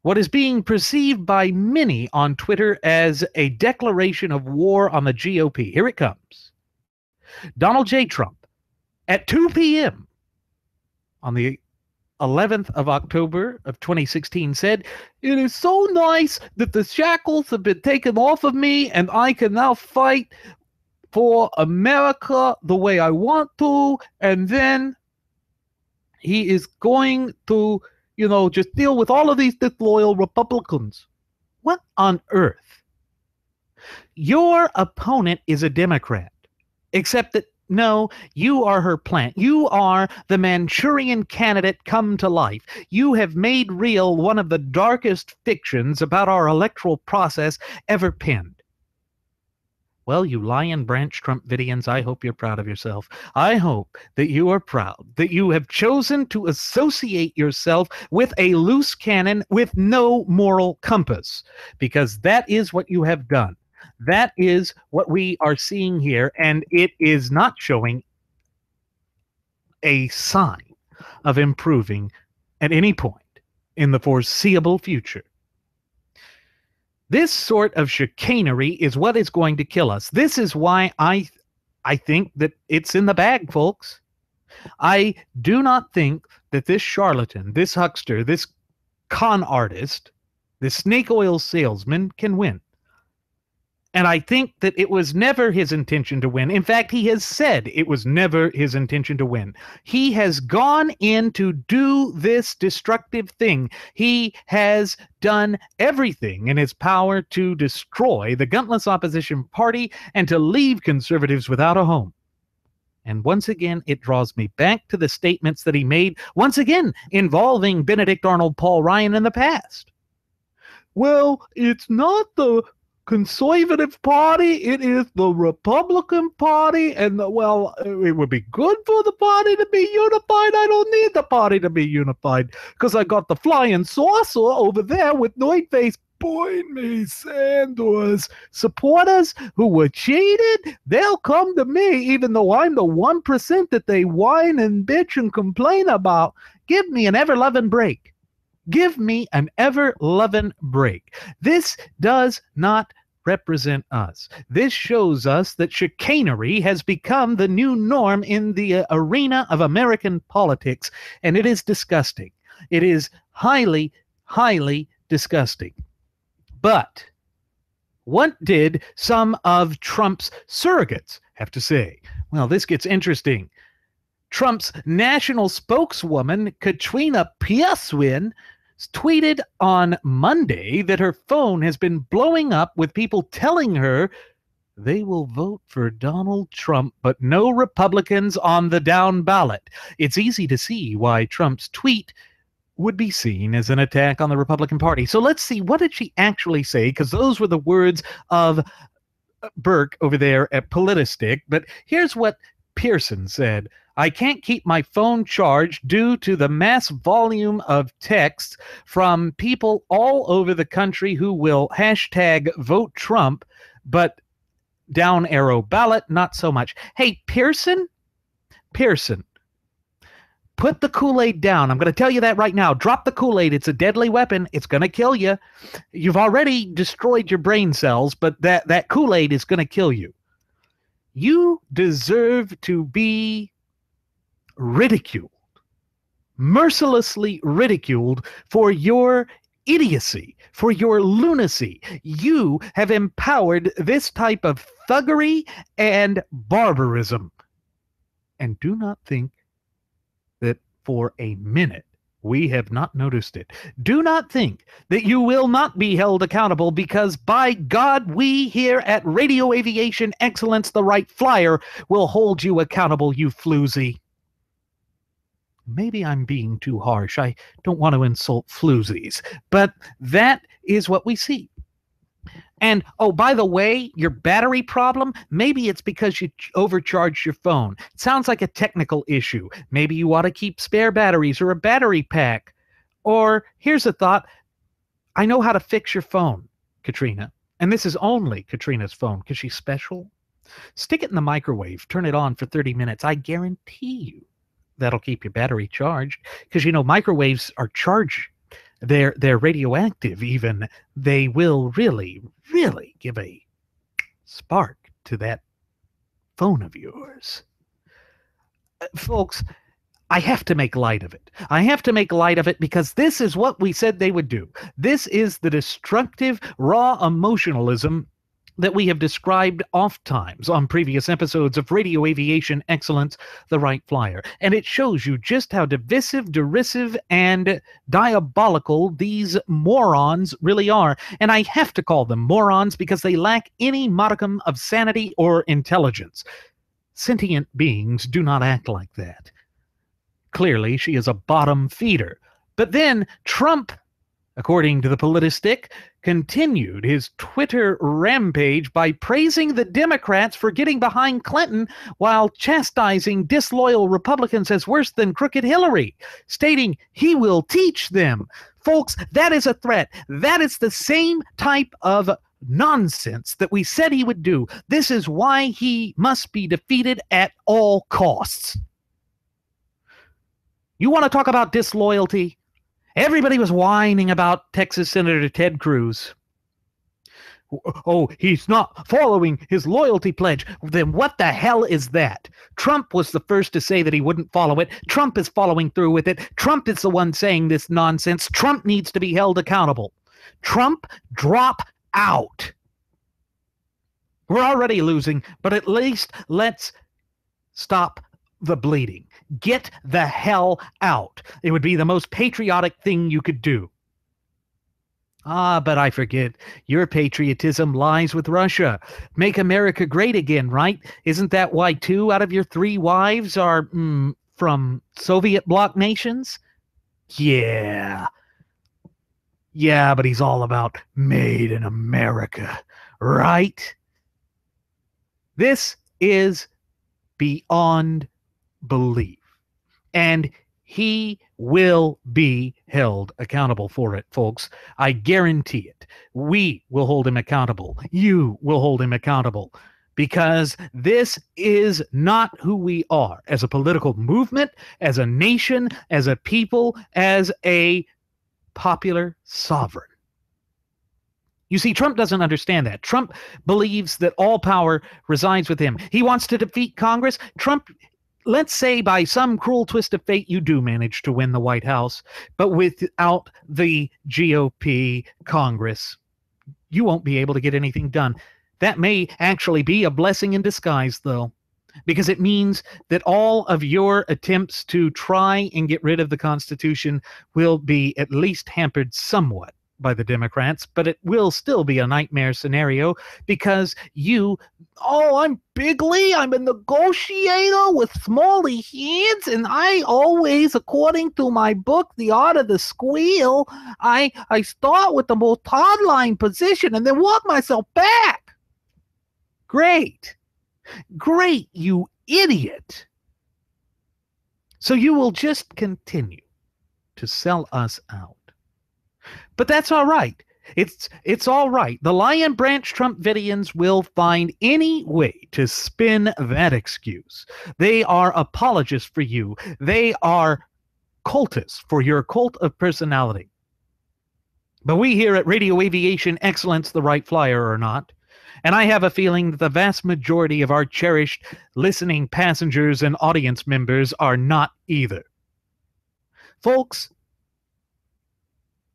What is being perceived by many on Twitter as a declaration of war on the GOP. Here it comes. Donald J. Trump, at 2 p.m. on the 11th of October of 2016, said, "It is so nice that the shackles have been taken off of me and I can now fight for America the way I want to." And then he is going to, you know, just deal with all of these disloyal Republicans. What on earth? Your opponent is a Democrat, except that, no, you are her plant. You are the Manchurian candidate come to life. You have made real one of the darkest fictions about our electoral process ever penned. Well, you Lion Branch Trumpidians, I hope you're proud of yourself. I hope that you are proud that you have chosen to associate yourself with a loose cannon with no moral compass, because that is what you have done. That is what we are seeing here, and it is not showing a sign of improving at any point in the foreseeable future. This sort of chicanery is what is going to kill us. This is why I think that it's in the bag, folks. I do not think that this charlatan, this huckster, this con artist, this snake oil salesman can win. And I think that it was never his intention to win. In fact, he has said it was never his intention to win. He has gone in to do this destructive thing. He has done everything in his power to destroy the guntless opposition party and to leave conservatives without a home. And once again, it draws me back to the statements that he made, once again, involving Benedict Arnold Paul Ryan in the past. Well, it's not the Conservative Party, it is the Republican Party, and well, it would be good for the party to be unified. I don't need the party to be unified, because I got the flying saucer over there with Nordface Bernie Sanders supporters who were cheated. They'll come to me, even though I'm the 1% that they whine and bitch and complain about. Give me an ever-loving break. Give me an ever-loving break. This does not represent us. This shows us that chicanery has become the new norm in the arena of American politics, and it is disgusting. It is highly, highly disgusting. But what did some of Trump's surrogates have to say? Well, this gets interesting. Trump's national spokeswoman, Katrina Pieswin, tweeted on Monday that her phone has been blowing up with people telling her they will vote for Donald Trump, but no Republicans on the down ballot. It's easy to see why Trump's tweet would be seen as an attack on the Republican Party. So let's see, what did she actually say? Because those were the words of Burke over there at Politistick. But here's what Pearson said. I can't keep my phone charged due to the mass volume of texts from people all over the country who will hashtag vote Trump, but down arrow ballot, not so much. Hey, Pearson, put the Kool-Aid down. I'm going to tell you that right now. Drop the Kool-Aid. It's a deadly weapon. It's going to kill you. You've already destroyed your brain cells, but that Kool-Aid is going to kill you. You deserve to be ridiculed, mercilessly ridiculed for your idiocy, for your lunacy. You have empowered this type of thuggery and barbarism. And do not think that for a minute we have not noticed it. Do not think that you will not be held accountable, because by God, we here at Radio Aviation Excellence, the Wright Flyer, will hold you accountable, you floozy. Maybe I'm being too harsh. I don't want to insult floozies, but that is what we see. And, oh, by the way, your battery problem, maybe it's because you overcharged your phone. It sounds like a technical issue. Maybe you ought to keep spare batteries or a battery pack. Or, here's a thought. I know how to fix your phone, Katrina. And this is only Katrina's phone because she's special. Stick it in the microwave. Turn it on for 30 minutes. I guarantee you that'll keep your battery charged, because, you know, microwaves are charged. They're radioactive even. They will really, really give a spark to that phone of yours. Folks, I have to make light of it. I have to make light of it because this is what we said they would do. This is the destructive, raw emotionalism that we have described oft times on previous episodes of Radio Aviation Excellence, the Wright Flyer. And it shows you just how divisive, derisive, and diabolical these morons really are. And I have to call them morons because they lack any modicum of sanity or intelligence. Sentient beings do not act like that. Clearly, she is a bottom feeder. But then Trump according to the Politistic, continued his Twitter rampage by praising the Democrats for getting behind Clinton while chastising disloyal Republicans as worse than crooked Hillary, stating he will teach them. Folks, that is a threat. That is the same type of nonsense that we said he would do. This is why he must be defeated at all costs. You want to talk about disloyalty? Everybody was whining about Texas Senator Ted Cruz. Oh, he's not following his loyalty pledge. Then what the hell is that? Trump was the first to say that he wouldn't follow it. Trump is following through with it. Trump is the one saying this nonsense. Trump needs to be held accountable. Trump, drop out. We're already losing, but at least let's stop the bleeding. Get the hell out. It would be the most patriotic thing you could do. But I forget. Your patriotism lies with Russia. Make America great again, right? Isn't that why 2 out of your 3 wives are from Soviet bloc nations? Yeah. Yeah, but he's all about made in America, right? This is beyond belief. And he will be held accountable for it, folks. I guarantee it. We will hold him accountable. You will hold him accountable. Because this is not who we are as a political movement, as a nation, as a people, as a popular sovereign. You see, Trump doesn't understand that. Trump believes that all power resides with him. He wants to defeat Congress. Trump, let's say by some cruel twist of fate, you do manage to win the White House, but without the GOP Congress, you won't be able to get anything done. That may actually be a blessing in disguise, though, because it means that all of your attempts to try and get rid of the Constitution will be at least hampered somewhat by the Democrats, but it will still be a nightmare scenario because I'm bigly, I'm a negotiator with smally hands, and I always, according to my book, The Art of the Squeal, I start with the most hardline position and then walk myself back. Great, you idiot. So you will just continue to sell us out. But that's all right. It's all right. The Lion Branch Trumpidians will find any way to spin that excuse. They are apologists for you. They are cultists for your cult of personality. But we here at Radio Aviation Excellence, the Wright Flyer, are not. And I have a feeling that the vast majority of our cherished listening passengers and audience members are not either. Folks,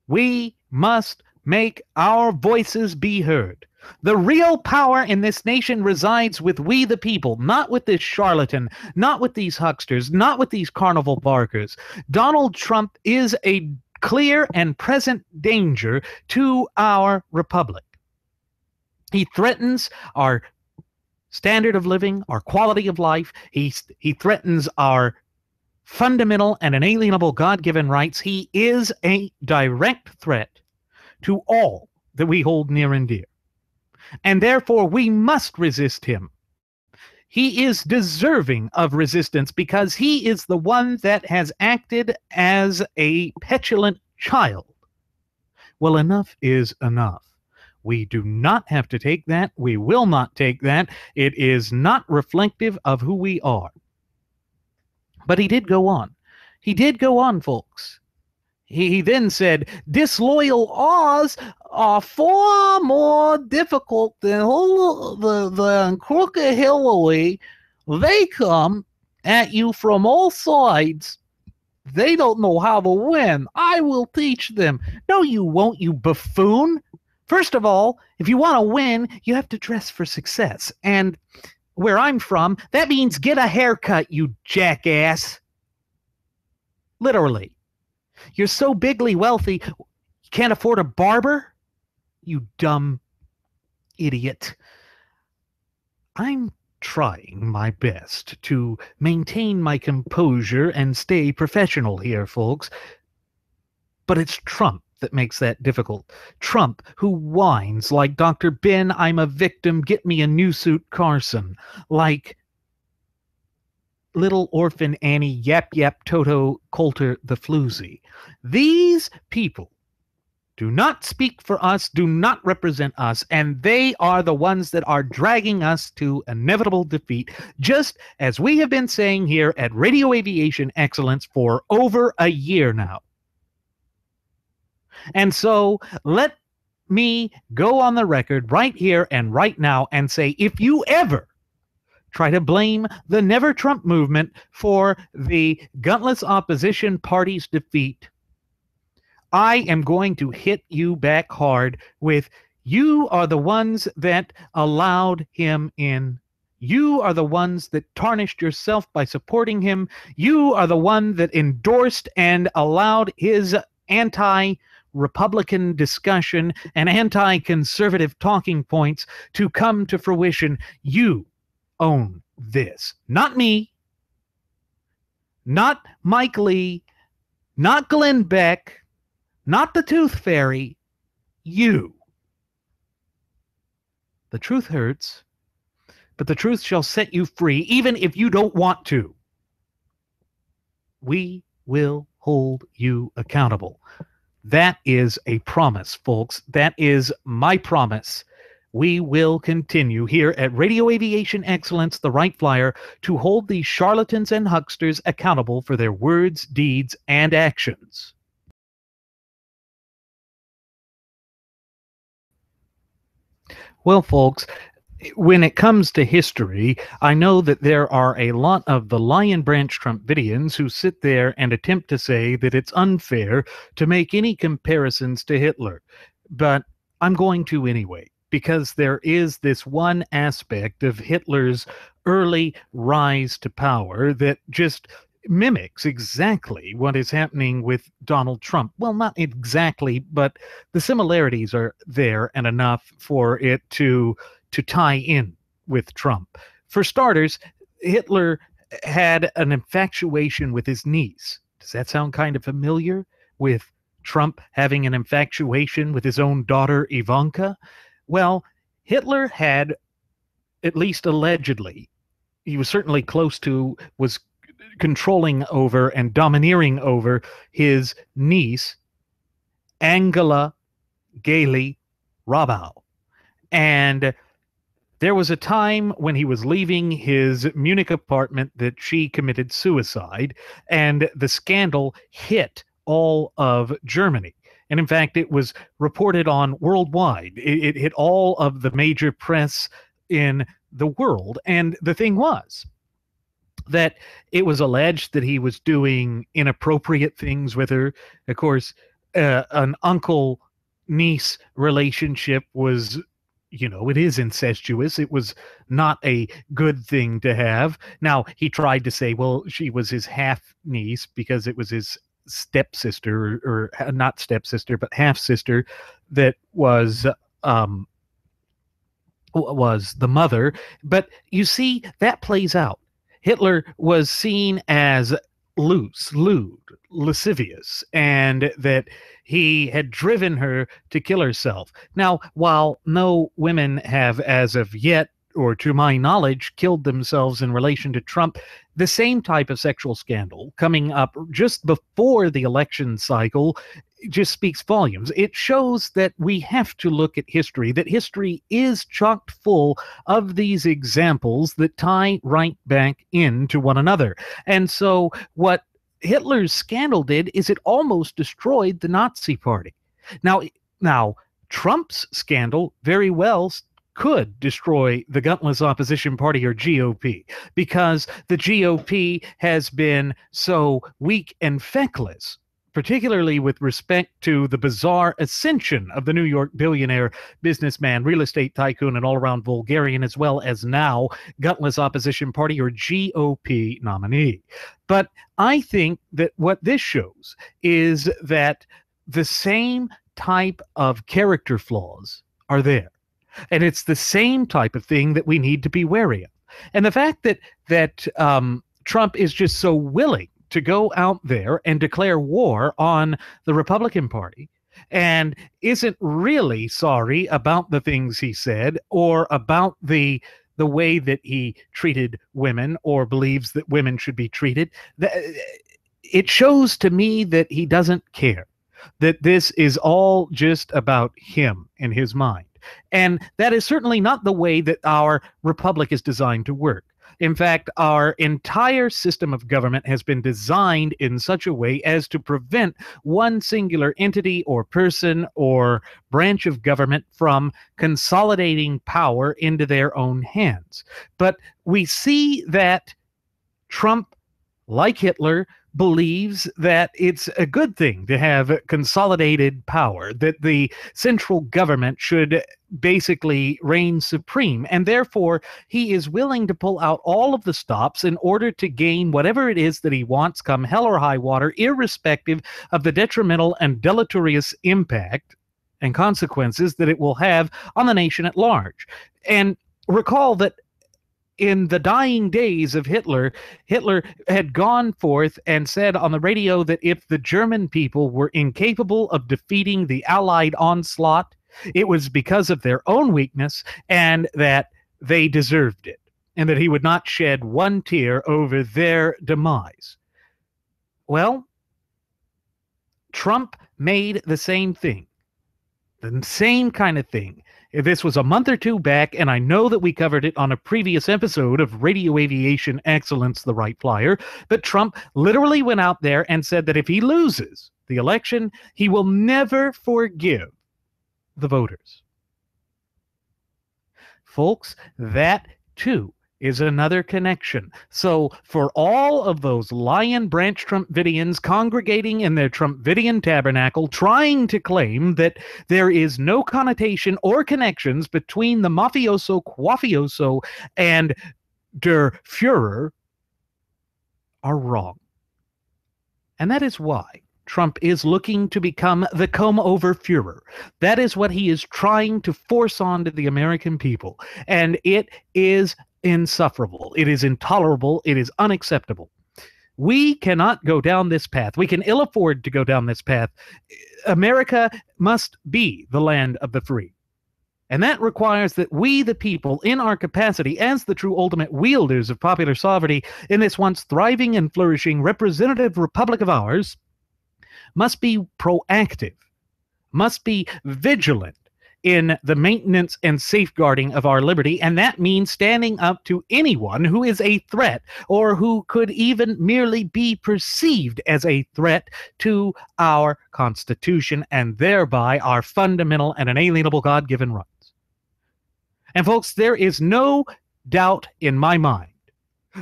we must make our voices be heard. The real power in this nation resides with we the people, not with this charlatan, not with these hucksters, not with these carnival barkers. Donald Trump is a clear and present danger to our republic. He threatens our standard of living, our quality of life. He threatens our fundamental and inalienable God-given rights. He is a direct threat to all that we hold near and dear. And therefore, we must resist him. He is deserving of resistance because he is the one that has acted as a petulant child. Well, enough is enough. We do not have to take that. We will not take that. It is not reflective of who we are. But he did go on. He did go on, folks. He then said, disloyal Oz are far more difficult than the crooked Hillary. They come at you from all sides. They don't know how to win. I will teach them. No, you won't, you buffoon. First of all, if you want to win, you have to dress for success. And where I'm from, that means get a haircut, you jackass. Literally. You're so bigly wealthy, you can't afford a barber? You dumb idiot. I'm trying my best to maintain my composure and stay professional here, folks. But it's Trump that makes that difficult. Trump, who whines like Dr. Ben, I'm a victim, get me a new suit, Carson, like little orphan Annie, Yap Yap Toto Coulter the Floozy. These people do not speak for us, do not represent us, and they are the ones that are dragging us to inevitable defeat, just as we have been saying here at Radio Aviation Excellence for over a year now. And so let me go on the record right here and right now and say, if you ever try to blame the Never Trump movement for the gutless opposition party's defeat, I am going to hit you back hard with, you are the ones that allowed him in. You are the ones that tarnished yourself by supporting him. You are the one that endorsed and allowed his anti-Republican discussion and anti-conservative talking points to come to fruition. You own this. Not me, not Mike Lee, not Glenn Beck, not the Tooth Fairy, you. The truth hurts, but the truth shall set you free, even if you don't want to. We will hold you accountable. That is a promise, folks. That is my promise. We will continue here at Radio Aviation Excellence, the Wright Flyer, to hold these charlatans and hucksters accountable for their words, deeds, and actions. Well, folks, when it comes to history, I know that there are a lot of the Lion Branch Trumpidians who sit there and attempt to say that it's unfair to make any comparisons to Hitler. But I'm going to anyway, because there is this one aspect of Hitler's early rise to power that just mimics exactly what is happening with Donald Trump. Well, not exactly, but the similarities are there and enough for it to tie in with Trump. For starters, Hitler had an infatuation with his niece. Does that sound kind of familiar? With Trump having an infatuation with his own daughter, Ivanka? Well, Hitler had, at least allegedly, he was certainly close to, was controlling over and domineering over his niece, Angela Gailey Rabaul. And there was a time when he was leaving his Munich apartment that she committed suicide, and the scandal hit all of Germany. And in fact, it was reported on worldwide. It hit all of the major press in the world. And the thing was that it was alleged that he was doing inappropriate things with her. Of course, an uncle-niece relationship was, you know, it is incestuous. It was not a good thing to have. Now, he tried to say, well, she was his half-niece because it was his stepsister, or not stepsister, but half-sister that was the mother. But you see, that plays out. Hitler was seen as loose, lewd, lascivious, and that he had driven her to kill herself. Now, while no women have, as of yet, or to my knowledge, killed themselves in relation to Trump, the same type of sexual scandal coming up just before the election cycle just speaks volumes. It shows that we have to look at history, that history is chock full of these examples that tie right back into one another. And so what Hitler's scandal did is it almost destroyed the Nazi Party. Now Trump's scandal very well could destroy the gutless opposition party, or GOP, because the GOP has been so weak and feckless, particularly with respect to the bizarre ascension of the New York billionaire, businessman, real estate tycoon, and all-around vulgarian, as well as now gutless opposition party, or GOP, nominee. But I think that what this shows is that the same type of character flaws are there. And it's the same type of thing that we need to be wary of. And the fact that Trump is just so willing to go out there and declare war on the Republican Party, and isn't really sorry about the things he said or about the way that he treated women or believes that women should be treated, it shows to me that he doesn't care, that this is all just about him in his mind. And that is certainly not the way that our republic is designed to work. In fact, our entire system of government has been designed in such a way as to prevent one singular entity or person or branch of government from consolidating power into their own hands. But we see that Trump, like Hitler, believes that it's a good thing to have consolidated power, that the central government should basically reign supreme, and therefore he is willing to pull out all of the stops in order to gain whatever it is that he wants, come hell or high water, irrespective of the detrimental and deleterious impact and consequences that it will have on the nation at large. And recall that in the dying days of Hitler, Hitler had gone forth and said on the radio that if the German people were incapable of defeating the Allied onslaught, it was because of their own weakness and that they deserved it, and that he would not shed one tear over their demise. Well, Trump made the same thing, the same kind of thing. This was a month or two back, and I know that we covered it on a previous episode of Radio Aviation Excellence, the Wright Flyer, but Trump literally went out there and said that if he loses the election, he will never forgive the voters. Folks, that too is another connection. So for all of those Lion Branch Trumpidians congregating in their Trumpidian tabernacle, trying to claim that there is no connotation or connections between the mafioso, quafioso, and der Fuhrer, are wrong. And that is why Trump is looking to become the comb-over Fuhrer. That is what he is trying to force onto the American people. And it is insufferable. It is intolerable. It is unacceptable. We cannot go down this path. We can ill afford to go down this path. America must be the land of the free. And that requires that we, the people, in our capacity as the true ultimate wielders of popular sovereignty in this once thriving and flourishing representative republic of ours, must be proactive, must be vigilant in the maintenance and safeguarding of our liberty, and that means standing up to anyone who is a threat or who could even merely be perceived as a threat to our Constitution and thereby our fundamental and inalienable God-given rights. And folks, there is no doubt in my mind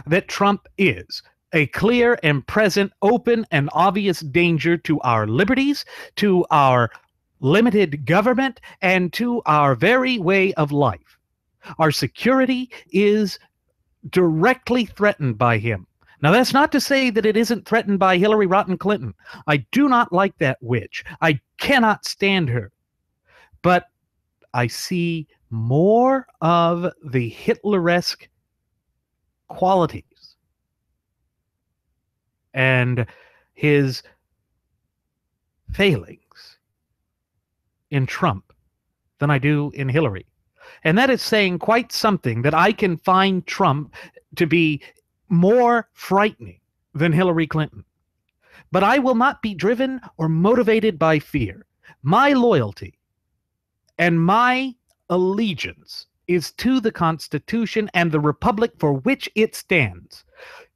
that Trump is a clear and present, open and obvious danger to our liberties, to our limited government, and to our very way of life. Our security is directly threatened by him. Now, that's not to say that it isn't threatened by Hillary Rotten Clinton. I do not like that witch. I cannot stand her. But I see more of the Hitleresque qualities and his failings in Trump than I do in Hillary. And that is saying quite something, that I can find Trump to be more frightening than Hillary Clinton. But I will not be driven or motivated by fear. My loyalty and my allegiance is to the Constitution and the republic for which it stands.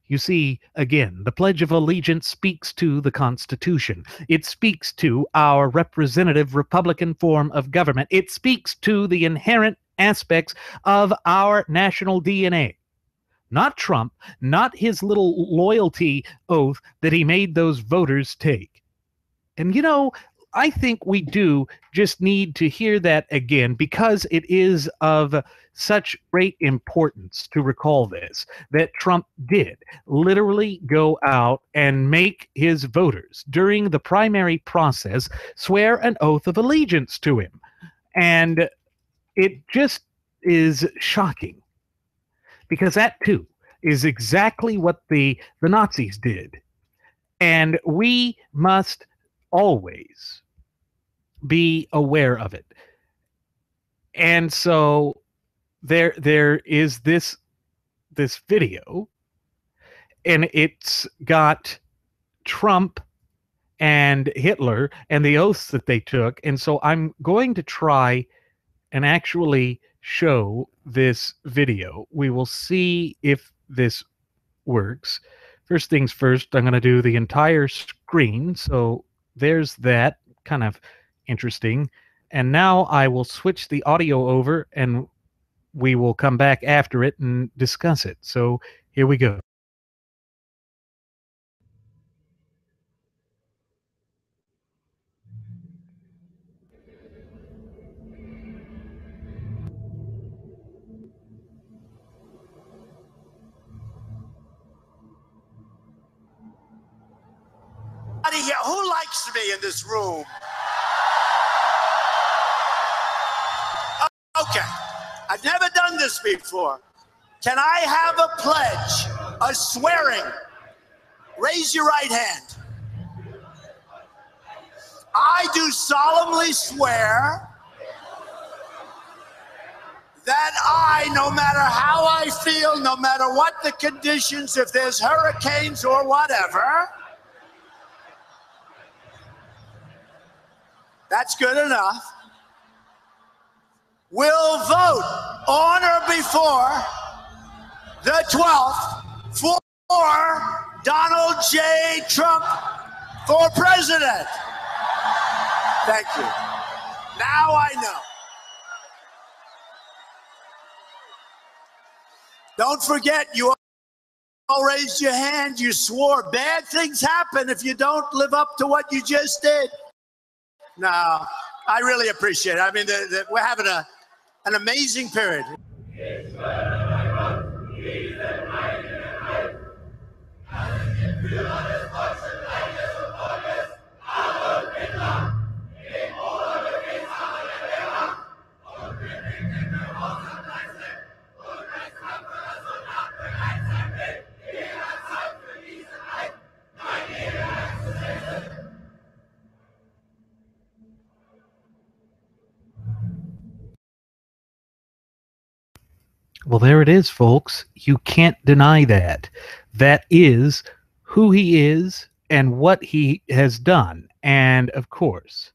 You see, again, the Pledge of Allegiance speaks to the Constitution. It speaks to our representative Republican form of government. It speaks to the inherent aspects of our national DNA. Not Trump, not his little loyalty oath that he made those voters take. And you know, I think we do just need to hear that again, because it is of such great importance to recall this, that Trump did literally go out and make his voters during the primary process swear an oath of allegiance to him. And it just is shocking, because that too is exactly what the Nazis did. And we must always be aware of it. And so there is this video, and it's got Trump and Hitler and the oaths that they took. And so I'm going to try and actually show this video. We will see if this works. First things first, I'm going to do the entire screen. So there's that, kind of interesting. And now I will switch the audio over, and we will come back after it and discuss it. So here we go. Here, who likes me in this room? Okay, I've never done this before. Can I have a pledge, a swearing? Raise your right hand. I do solemnly swear that I, no matter how I feel, no matter what the conditions, if there's hurricanes or whatever, that's good enough, will vote on or before the 12th for Donald J. Trump for president. Thank you. Now I know. Don't forget, you all raised your hand. You swore. Bad things happen if you don't live up to what you just did. No, I really appreciate it. I mean, we're having an amazing period. Well, there it is, folks. You can't deny that. That is who he is and what he has done. And of course,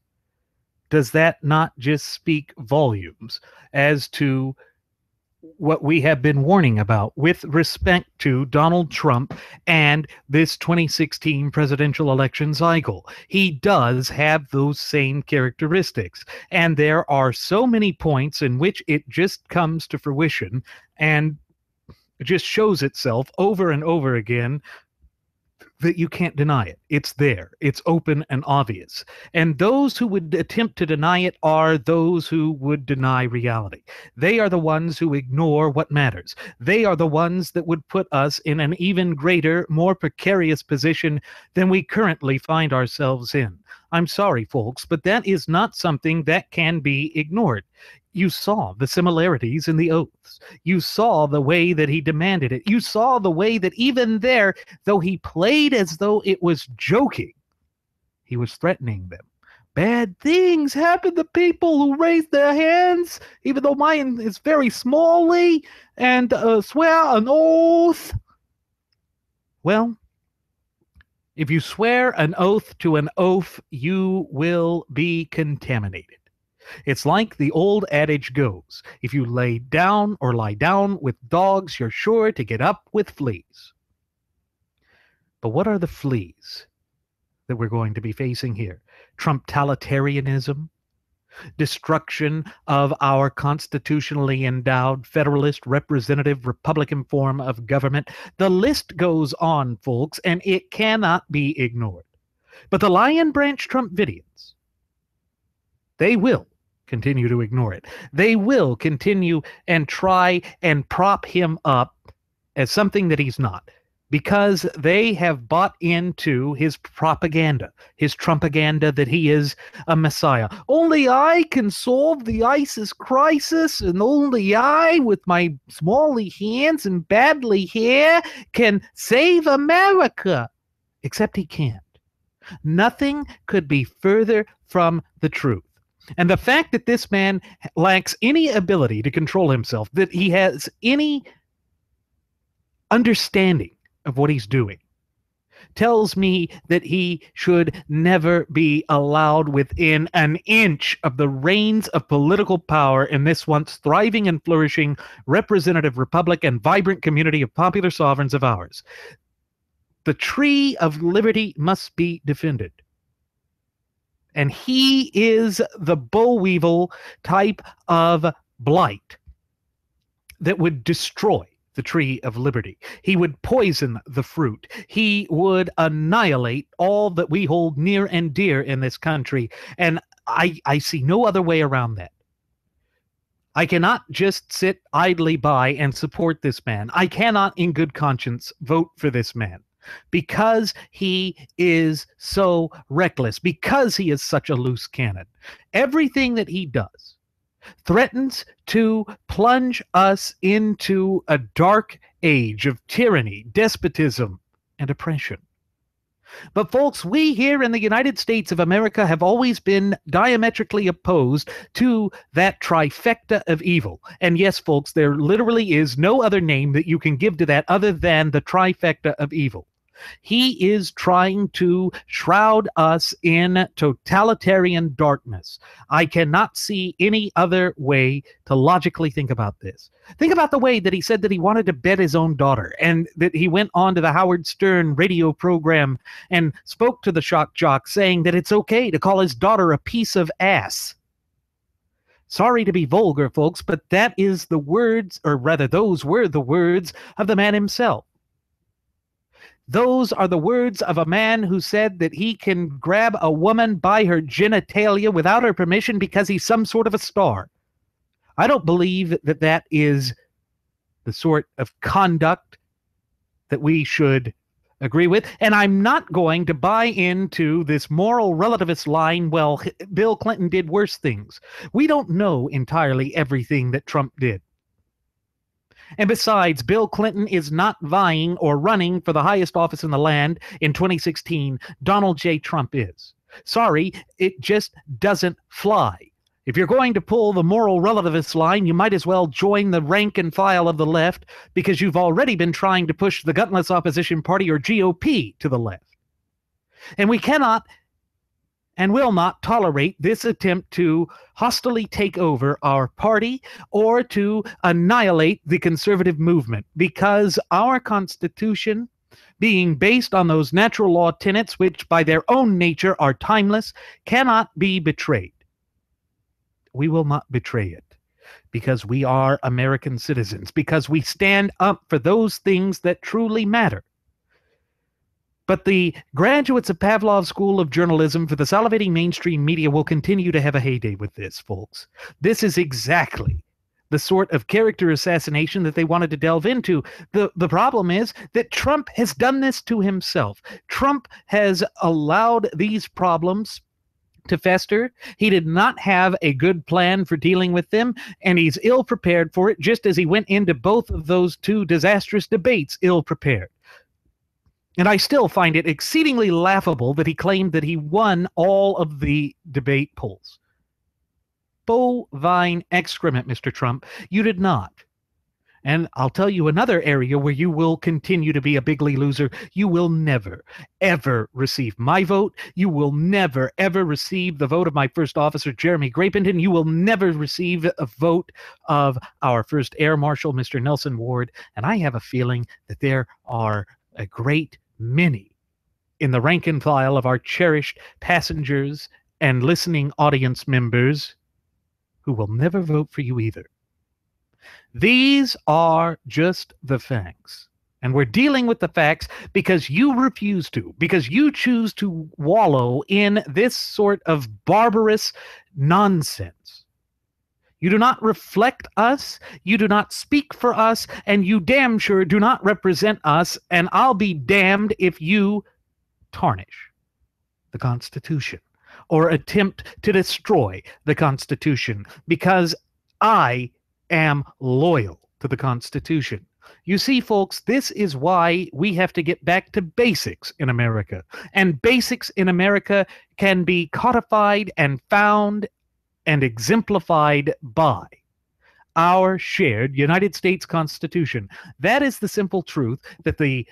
does that not just speak volumes as to what we have been warning about with respect to Donald Trump and this 2016 presidential election cycle? He does have those same characteristics, and there are so many points in which it just comes to fruition and it just shows itself over and over again that you can't deny it. It's there. It's open and obvious. And those who would attempt to deny it are those who would deny reality. They are the ones who ignore what matters. They are the ones that would put us in an even greater, more precarious position than we currently find ourselves in. I'm sorry, folks, but that is not something that can be ignored. You saw the similarities in the oaths. You saw the way that he demanded it. You saw the way that even there, though he played as though it was joking, he was threatening them. Bad things happen to people who raise their hands, even though mine is very smally, and swear an oath. Well, if you swear an oath to an oath, you will be contaminated. It's like the old adage goes, if you lay down or lie down with dogs, you're sure to get up with fleas. But what are the fleas that we're going to be facing here? Trumptalitarianism, destruction of our constitutionally endowed federalist representative Republican form of government. The list goes on, folks, and it cannot be ignored. But the Lion Branch Trump videos, they will continue to ignore it. They will continue and try and prop him up as something that he's not, because they have bought into his propaganda, his Trumpaganda, that he is a messiah. Only I can solve the ISIS crisis, and only I, with my smally hands and badly hair, can save America. Except he can't. Nothing could be further from the truth. And the fact that this man lacks any ability to control himself, that he has any understanding of what he's doing, tells me that he should never be allowed within an inch of the reins of political power in this once thriving and flourishing representative republic and vibrant community of popular sovereigns of ours. The tree of liberty must be defended. And he is the boll weevil type of blight that would destroy the tree of liberty. He would poison the fruit. He would annihilate all that we hold near and dear in this country. And I see no other way around that. I cannot just sit idly by and support this man. I cannot in good conscience vote for this man because he is so reckless, because he is such a loose cannon. Everything that he does threatens to plunge us into a dark age of tyranny, despotism, and oppression. But folks, we here in the United States of America have always been diametrically opposed to that trifecta of evil. And yes, folks, there literally is no other name that you can give to that other than the trifecta of evil. He is trying to shroud us in totalitarian darkness. I cannot see any other way to logically think about this. Think about the way that he said that he wanted to bet his own daughter, and that he went on to the Howard Stern radio program and spoke to the shock jock saying that it's okay to call his daughter a piece of ass. Sorry to be vulgar, folks, but that is the words, or rather those were the words of the man himself. Those are the words of a man who said that he can grab a woman by her genitalia without her permission because he's some sort of a star. I don't believe that that is the sort of conduct that we should agree with. And I'm not going to buy into this moral relativist line, well, Bill Clinton did worse things. We don't know entirely everything that Trump did. And besides, Bill Clinton is not vying or running for the highest office in the land in 2016. Donald J. Trump is. Sorry, it just doesn't fly. If you're going to pull the moral relativist line, you might as well join the rank and file of the left, because you've already been trying to push the gutless opposition party, or GOP, to the left. And we cannot and will not tolerate this attempt to hostilely take over our party or to annihilate the conservative movement, because our Constitution, being based on those natural law tenets which by their own nature are timeless, cannot be betrayed. We will not betray it, because we are American citizens, because we stand up for those things that truly matter. But the graduates of Pavlov's School of Journalism for the salivating mainstream media will continue to have a heyday with this, folks. This is exactly the sort of character assassination that they wanted to delve into. The problem is that Trump has done this to himself. Trump has allowed these problems to fester. He did not have a good plan for dealing with them, and he's ill prepared for it, just as he went into both of those two disastrous debates ill prepared. And I still find it exceedingly laughable that he claimed that he won all of the debate polls. Bovine excrement, Mr. Trump. You did not. And I'll tell you another area where you will continue to be a bigly loser. You will never, ever receive my vote. You will never, ever receive the vote of my first officer, Jeremy Grapington. You will never receive a vote of our first Air Marshal, Mr. Nelson Ward. And I have a feeling that there are a great many in the rank and file of our cherished passengers and listening audience members who will never vote for you either. These are just the facts. And we're dealing with the facts because you refuse to, because you choose to wallow in this sort of barbarous nonsense. You do not reflect us, you do not speak for us, and you damn sure do not represent us, and I'll be damned if you tarnish the Constitution or attempt to destroy the Constitution, because I am loyal to the Constitution. You see, folks, this is why we have to get back to basics in America. And basics in America can be codified and found and exemplified by our shared United States Constitution. That is the simple truth that the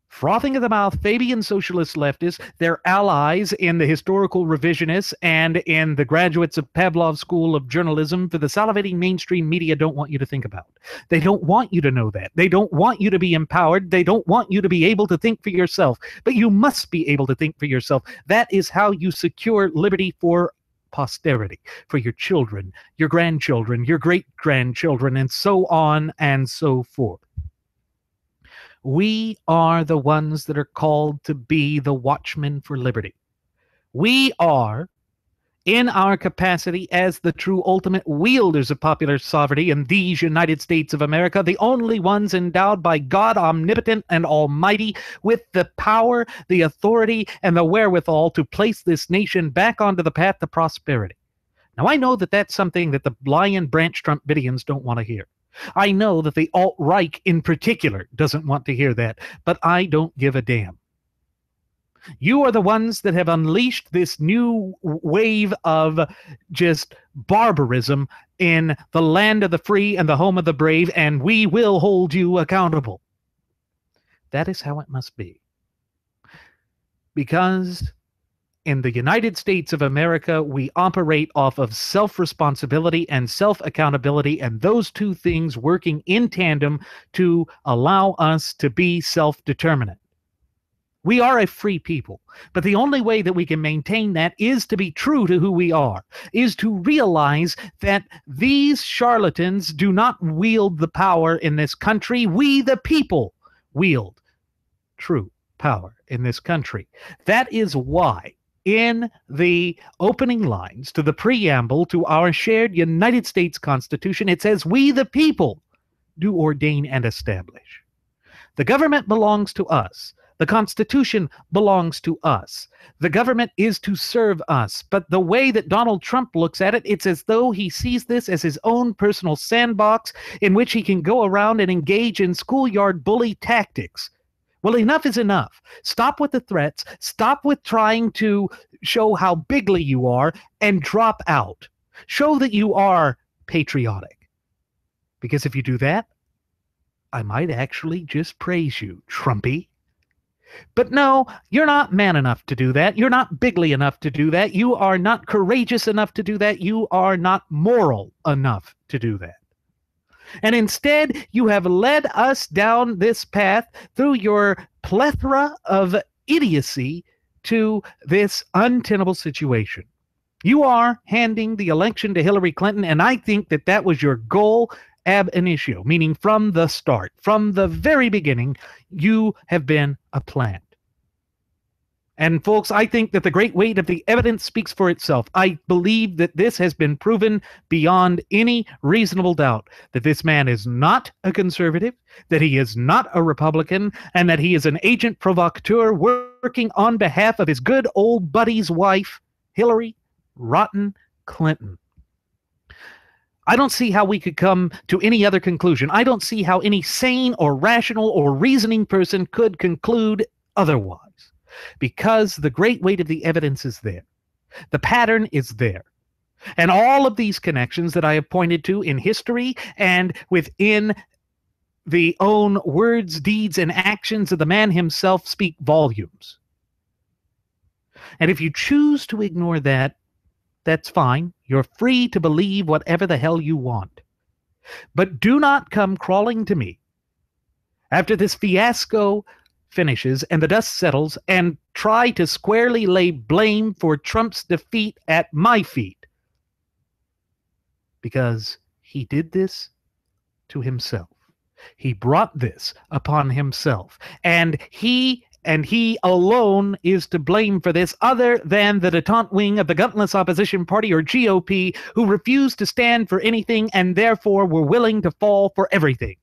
frothing of the mouth Fabian socialist leftists, their allies in the historical revisionists and in the graduates of Pavlov's School of Journalism for the salivating mainstream media don't want you to think about. They don't want you to know that. They don't want you to be empowered. They don't want you to be able to think for yourself. But you must be able to think for yourself. That is how you secure liberty for posterity, for your children, your grandchildren, your great-grandchildren, and so on and so forth. We are the ones that are called to be the watchmen for liberty. We are, in our capacity as the true ultimate wielders of popular sovereignty in these United States of America, the only ones endowed by God omnipotent and almighty with the power, the authority, and the wherewithal to place this nation back onto the path to prosperity. Now, I know that that's something that the Lion Branch Trumpidians don't want to hear. I know that the alt-right in particular doesn't want to hear that, but I don't give a damn. You are the ones that have unleashed this new wave of just barbarism in the land of the free and the home of the brave, and we will hold you accountable. That is how it must be. Because in the United States of America, we operate off of self-responsibility and self-accountability, and those two things working in tandem to allow us to be self-determinate. We are a free people, but the only way that we can maintain that is to be true to who we are, is to realize that these charlatans do not wield the power in this country. We, the people, wield true power in this country. That is why in the opening lines to the preamble to our shared United States Constitution, it says, "We the people do ordain and establish." The government belongs to us. The Constitution belongs to us. The government is to serve us. But the way that Donald Trump looks at it, it's as though he sees this as his own personal sandbox in which he can go around and engage in schoolyard bully tactics. Well, enough is enough. Stop with the threats. Stop with trying to show how bigly you are and drop out. Show that you are patriotic. Because if you do that, I might actually just praise you, Trumpy. But no, you're not man enough to do that. You're not bigly enough to do that. You are not courageous enough to do that. You are not moral enough to do that. And instead, you have led us down this path through your plethora of idiocy to this untenable situation. You are handing the election to Hillary Clinton, and I think that that was your goal ab initio, meaning from the start, from the very beginning, you have been a plant. And folks, I think that the great weight of the evidence speaks for itself. I believe that this has been proven beyond any reasonable doubt, that this man is not a conservative, that he is not a Republican, and that he is an agent provocateur working on behalf of his good old buddy's wife, Hillary Rotten Clinton. I don't see how we could come to any other conclusion. I don't see how any sane or rational or reasoning person could conclude otherwise. Because the great weight of the evidence is there. The pattern is there. And all of these connections that I have pointed to in history and within the own words, deeds, and actions of the man himself speak volumes. And if you choose to ignore that, that's fine. You're free to believe whatever the hell you want. But do not come crawling to me after this fiasco finishes and the dust settles and try to squarely lay blame for Trump's defeat at my feet. Because he did this to himself. He brought this upon himself. And he alone is to blame for this, other than the detente wing of the gutless opposition party, or GOP, who refused to stand for anything and therefore were willing to fall for everything.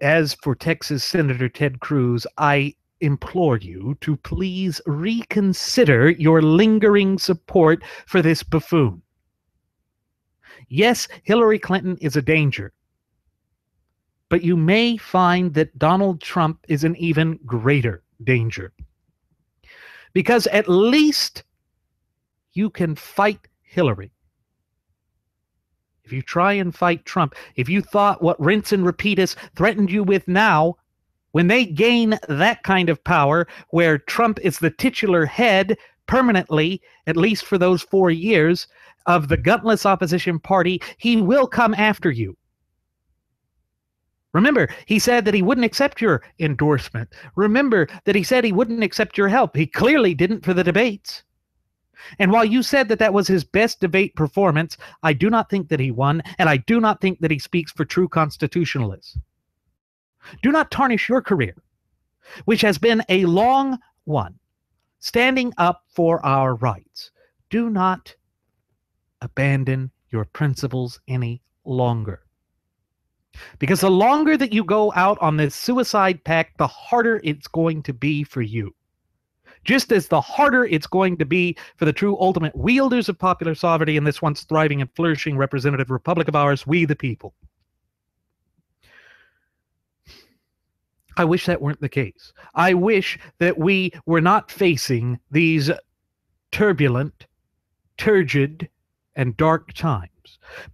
As for Texas Senator Ted Cruz, I implore you to please reconsider your lingering support for this buffoon. Yes, Hillary Clinton is a danger, but you may find that Donald Trump is an even greater danger. Because at least you can fight Hillary, if you try and fight Trump, if you thought what rinse and repeat has threatened you with now, when they gain that kind of power where Trump is the titular head permanently, at least for those 4 years, of the gutless opposition party, he will come after you. Remember, he said that he wouldn't accept your endorsement. Remember that he said he wouldn't accept your help. He clearly didn't for the debates. And while you said that that was his best debate performance, I do not think that he won, and I do not think that he speaks for true constitutionalists. Do not tarnish your career, which has been a long one, standing up for our rights. Do not abandon your principles any longer. Because the longer that you go out on this suicide pact, the harder it's going to be for you. Just as the harder it's going to be for the true ultimate wielders of popular sovereignty in this once thriving and flourishing representative republic of ours, we the people. I wish that weren't the case. I wish that we were not facing these turbulent, turgid, and dark times.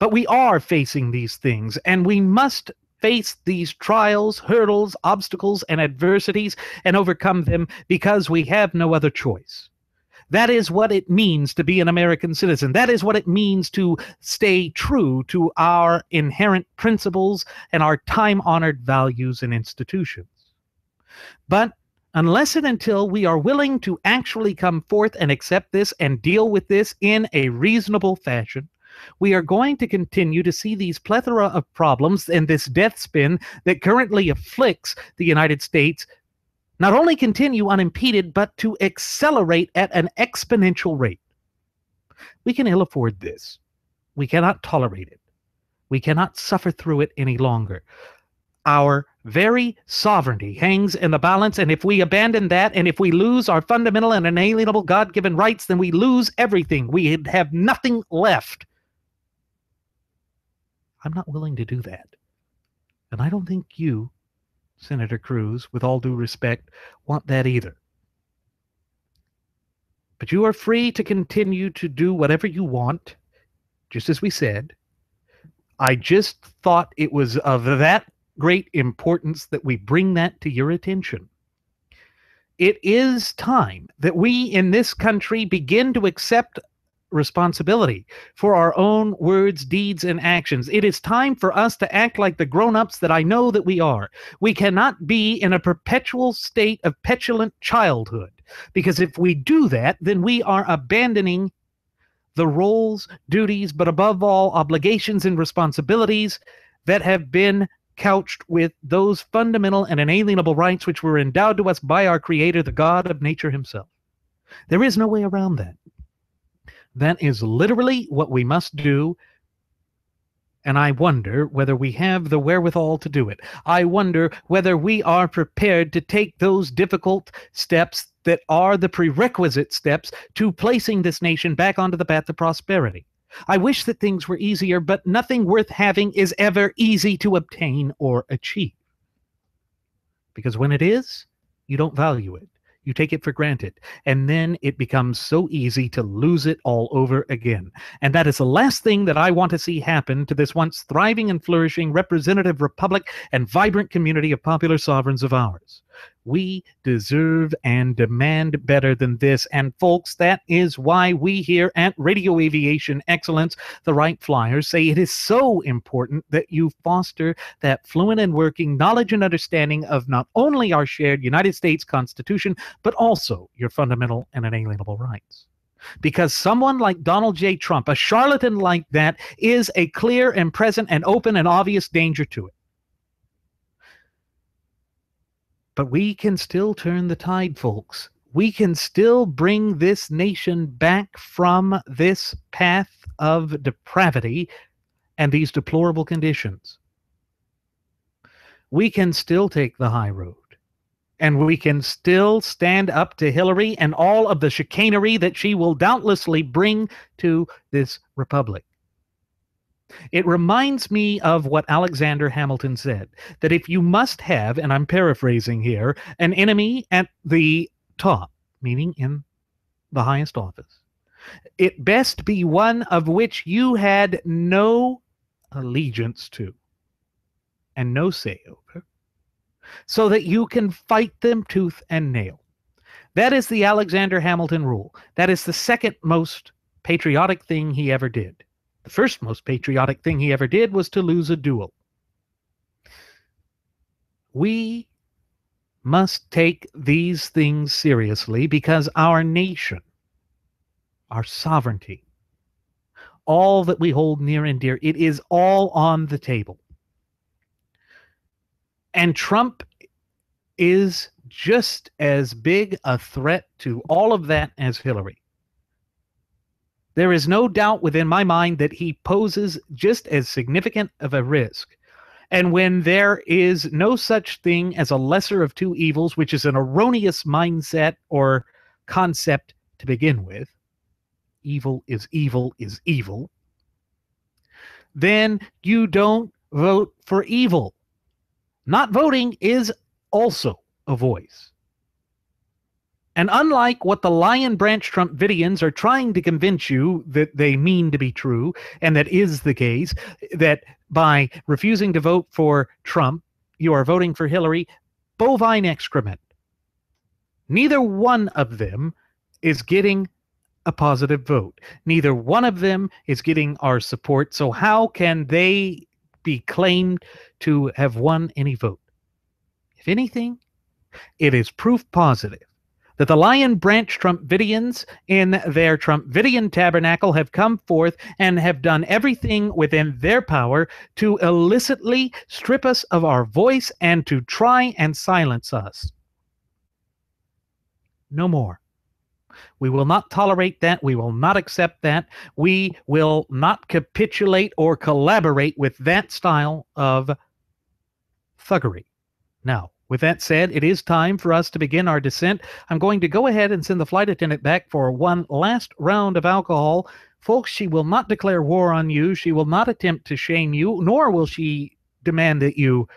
But we are facing these things, and we must face these trials, hurdles, obstacles, and adversities and overcome them because we have no other choice. That is what it means to be an American citizen. That is what it means to stay true to our inherent principles and our time-honored values and institutions. But unless and until we are willing to actually come forth and accept this and deal with this in a reasonable fashion, we are going to continue to see these plethora of problems and this death spin that currently afflicts the United States not only continue unimpeded, but to accelerate at an exponential rate. We can ill afford this. We cannot tolerate it. We cannot suffer through it any longer. Our very sovereignty hangs in the balance, and if we abandon that, and if we lose our fundamental and inalienable God-given rights, then we lose everything. We have nothing left. I'm not willing to do that. And I don't think you, Senator Cruz, with all due respect, want that either. But you are free to continue to do whatever you want, just as we said. I just thought it was of that great importance that we bring that to your attention. It is time that we in this country begin to accept responsibility for our own words, deeds, and actions. It is time for us to act like the grown-ups that I know that we are. We cannot be in a perpetual state of petulant childhood, because if we do that, then we are abandoning the roles, duties, but above all, obligations and responsibilities that have been couched with those fundamental and inalienable rights which were endowed to us by our Creator, the God of nature himself. There is no way around that. That is literally what we must do, and I wonder whether we have the wherewithal to do it. I wonder whether we are prepared to take those difficult steps that are the prerequisite steps to placing this nation back onto the path of prosperity. I wish that things were easier, but nothing worth having is ever easy to obtain or achieve. Because when it is, you don't value it. You take it for granted, and then it becomes so easy to lose it all over again. And that is the last thing that I want to see happen to this once thriving and flourishing representative republic and vibrant community of popular sovereigns of ours. We deserve and demand better than this. And folks, that is why we here at Radio Aviation Excellence, the Wright Flyers, say it is so important that you foster that fluent and working knowledge and understanding of not only our shared United States Constitution, but also your fundamental and inalienable rights. Because someone like Donald J. Trump, a charlatan like that, is a clear and present and open and obvious danger to it. But we can still turn the tide, folks. We can still bring this nation back from this path of depravity and these deplorable conditions. We can still take the high road. And we can still stand up to Hillary and all of the chicanery that she will doubtlessly bring to this republic. It reminds me of what Alexander Hamilton said, that if you must have, and I'm paraphrasing here, an enemy at the top, meaning in the highest office, It best be one of which you had no allegiance to and no say over, so that you can fight them tooth and nail. That is the Alexander Hamilton rule. That is the second most patriotic thing he ever did. The first most patriotic thing he ever did was to lose a duel. We must take these things seriously because our nation, our sovereignty, all that we hold near and dear, it is all on the table. And Trump is just as big a threat to all of that as Hillary. There is no doubt within my mind that he poses just as significant of a risk. And when there is no such thing as a lesser of two evils, which is an erroneous mindset or concept to begin with, evil is evil is evil, then you don't vote for evil. Not voting is also a voice. And unlike what the Lion Branch Trumpidians are trying to convince you that they mean to be true, and that is the case, that by refusing to vote for Trump, you are voting for Hillary, bovine excrement. Neither one of them is getting a positive vote. Neither one of them is getting our support. So how can they be claimed to have won any vote? If anything, it is proof positive that the Lion Branch Trumpidians in their Trumpidian tabernacle have come forth and have done everything within their power to illicitly strip us of our voice and to try and silence us. No more. We will not tolerate that. We will not accept that. We will not capitulate or collaborate with that style of thuggery. Now, with that said, it is time for us to begin our descent. I'm going to go ahead and send the flight attendant back for one last round of alcohol. Folks, she will not declare war on you. She will not attempt to shame you, nor will she demand that you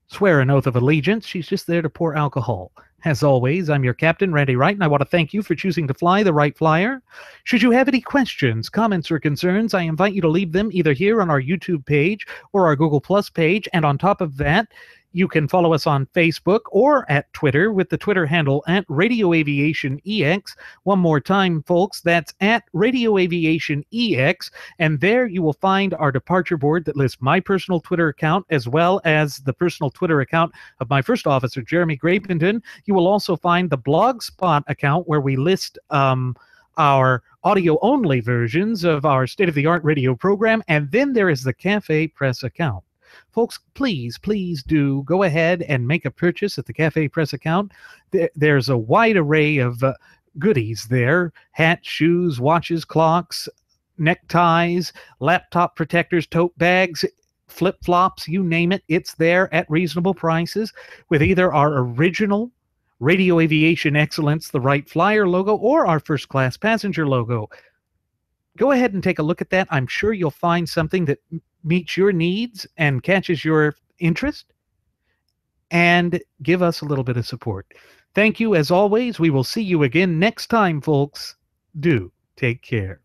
swear an oath of allegiance. She's just there to pour alcohol. As always, I'm your captain, Randy Wright, and I want to thank you for choosing to fly the Wright Flyer. Should you have any questions, comments, or concerns, I invite you to leave them either here on our YouTube page or our Google Plus page. And on top of that, you can follow us on Facebook or at Twitter with the Twitter handle at Radio Aviation EX. One more time, folks, that's at Radio Aviation EX. And there you will find our departure board that lists my personal Twitter account as well as the personal Twitter account of my first officer, Jeremy Grapington. You will also find the Blogspot account where we list our audio-only versions of our state-of-the-art radio program. And then there is the Cafe Press account. Folks, please do go ahead and make a purchase at the Cafe Press account. There's a wide array of goodies there: hats, shoes, watches, clocks, neckties, laptop protectors, tote bags, flip-flops, you name it. It's there at reasonable prices with either our original Radio Aviation Excellence, the Wright Flyer logo, or our first class passenger logo. Go ahead and take a look at that. I'm sure you'll find something that meets your needs and catches your interest, and give us a little bit of support. Thank you as always. We will see you again next time, folks. Do take care.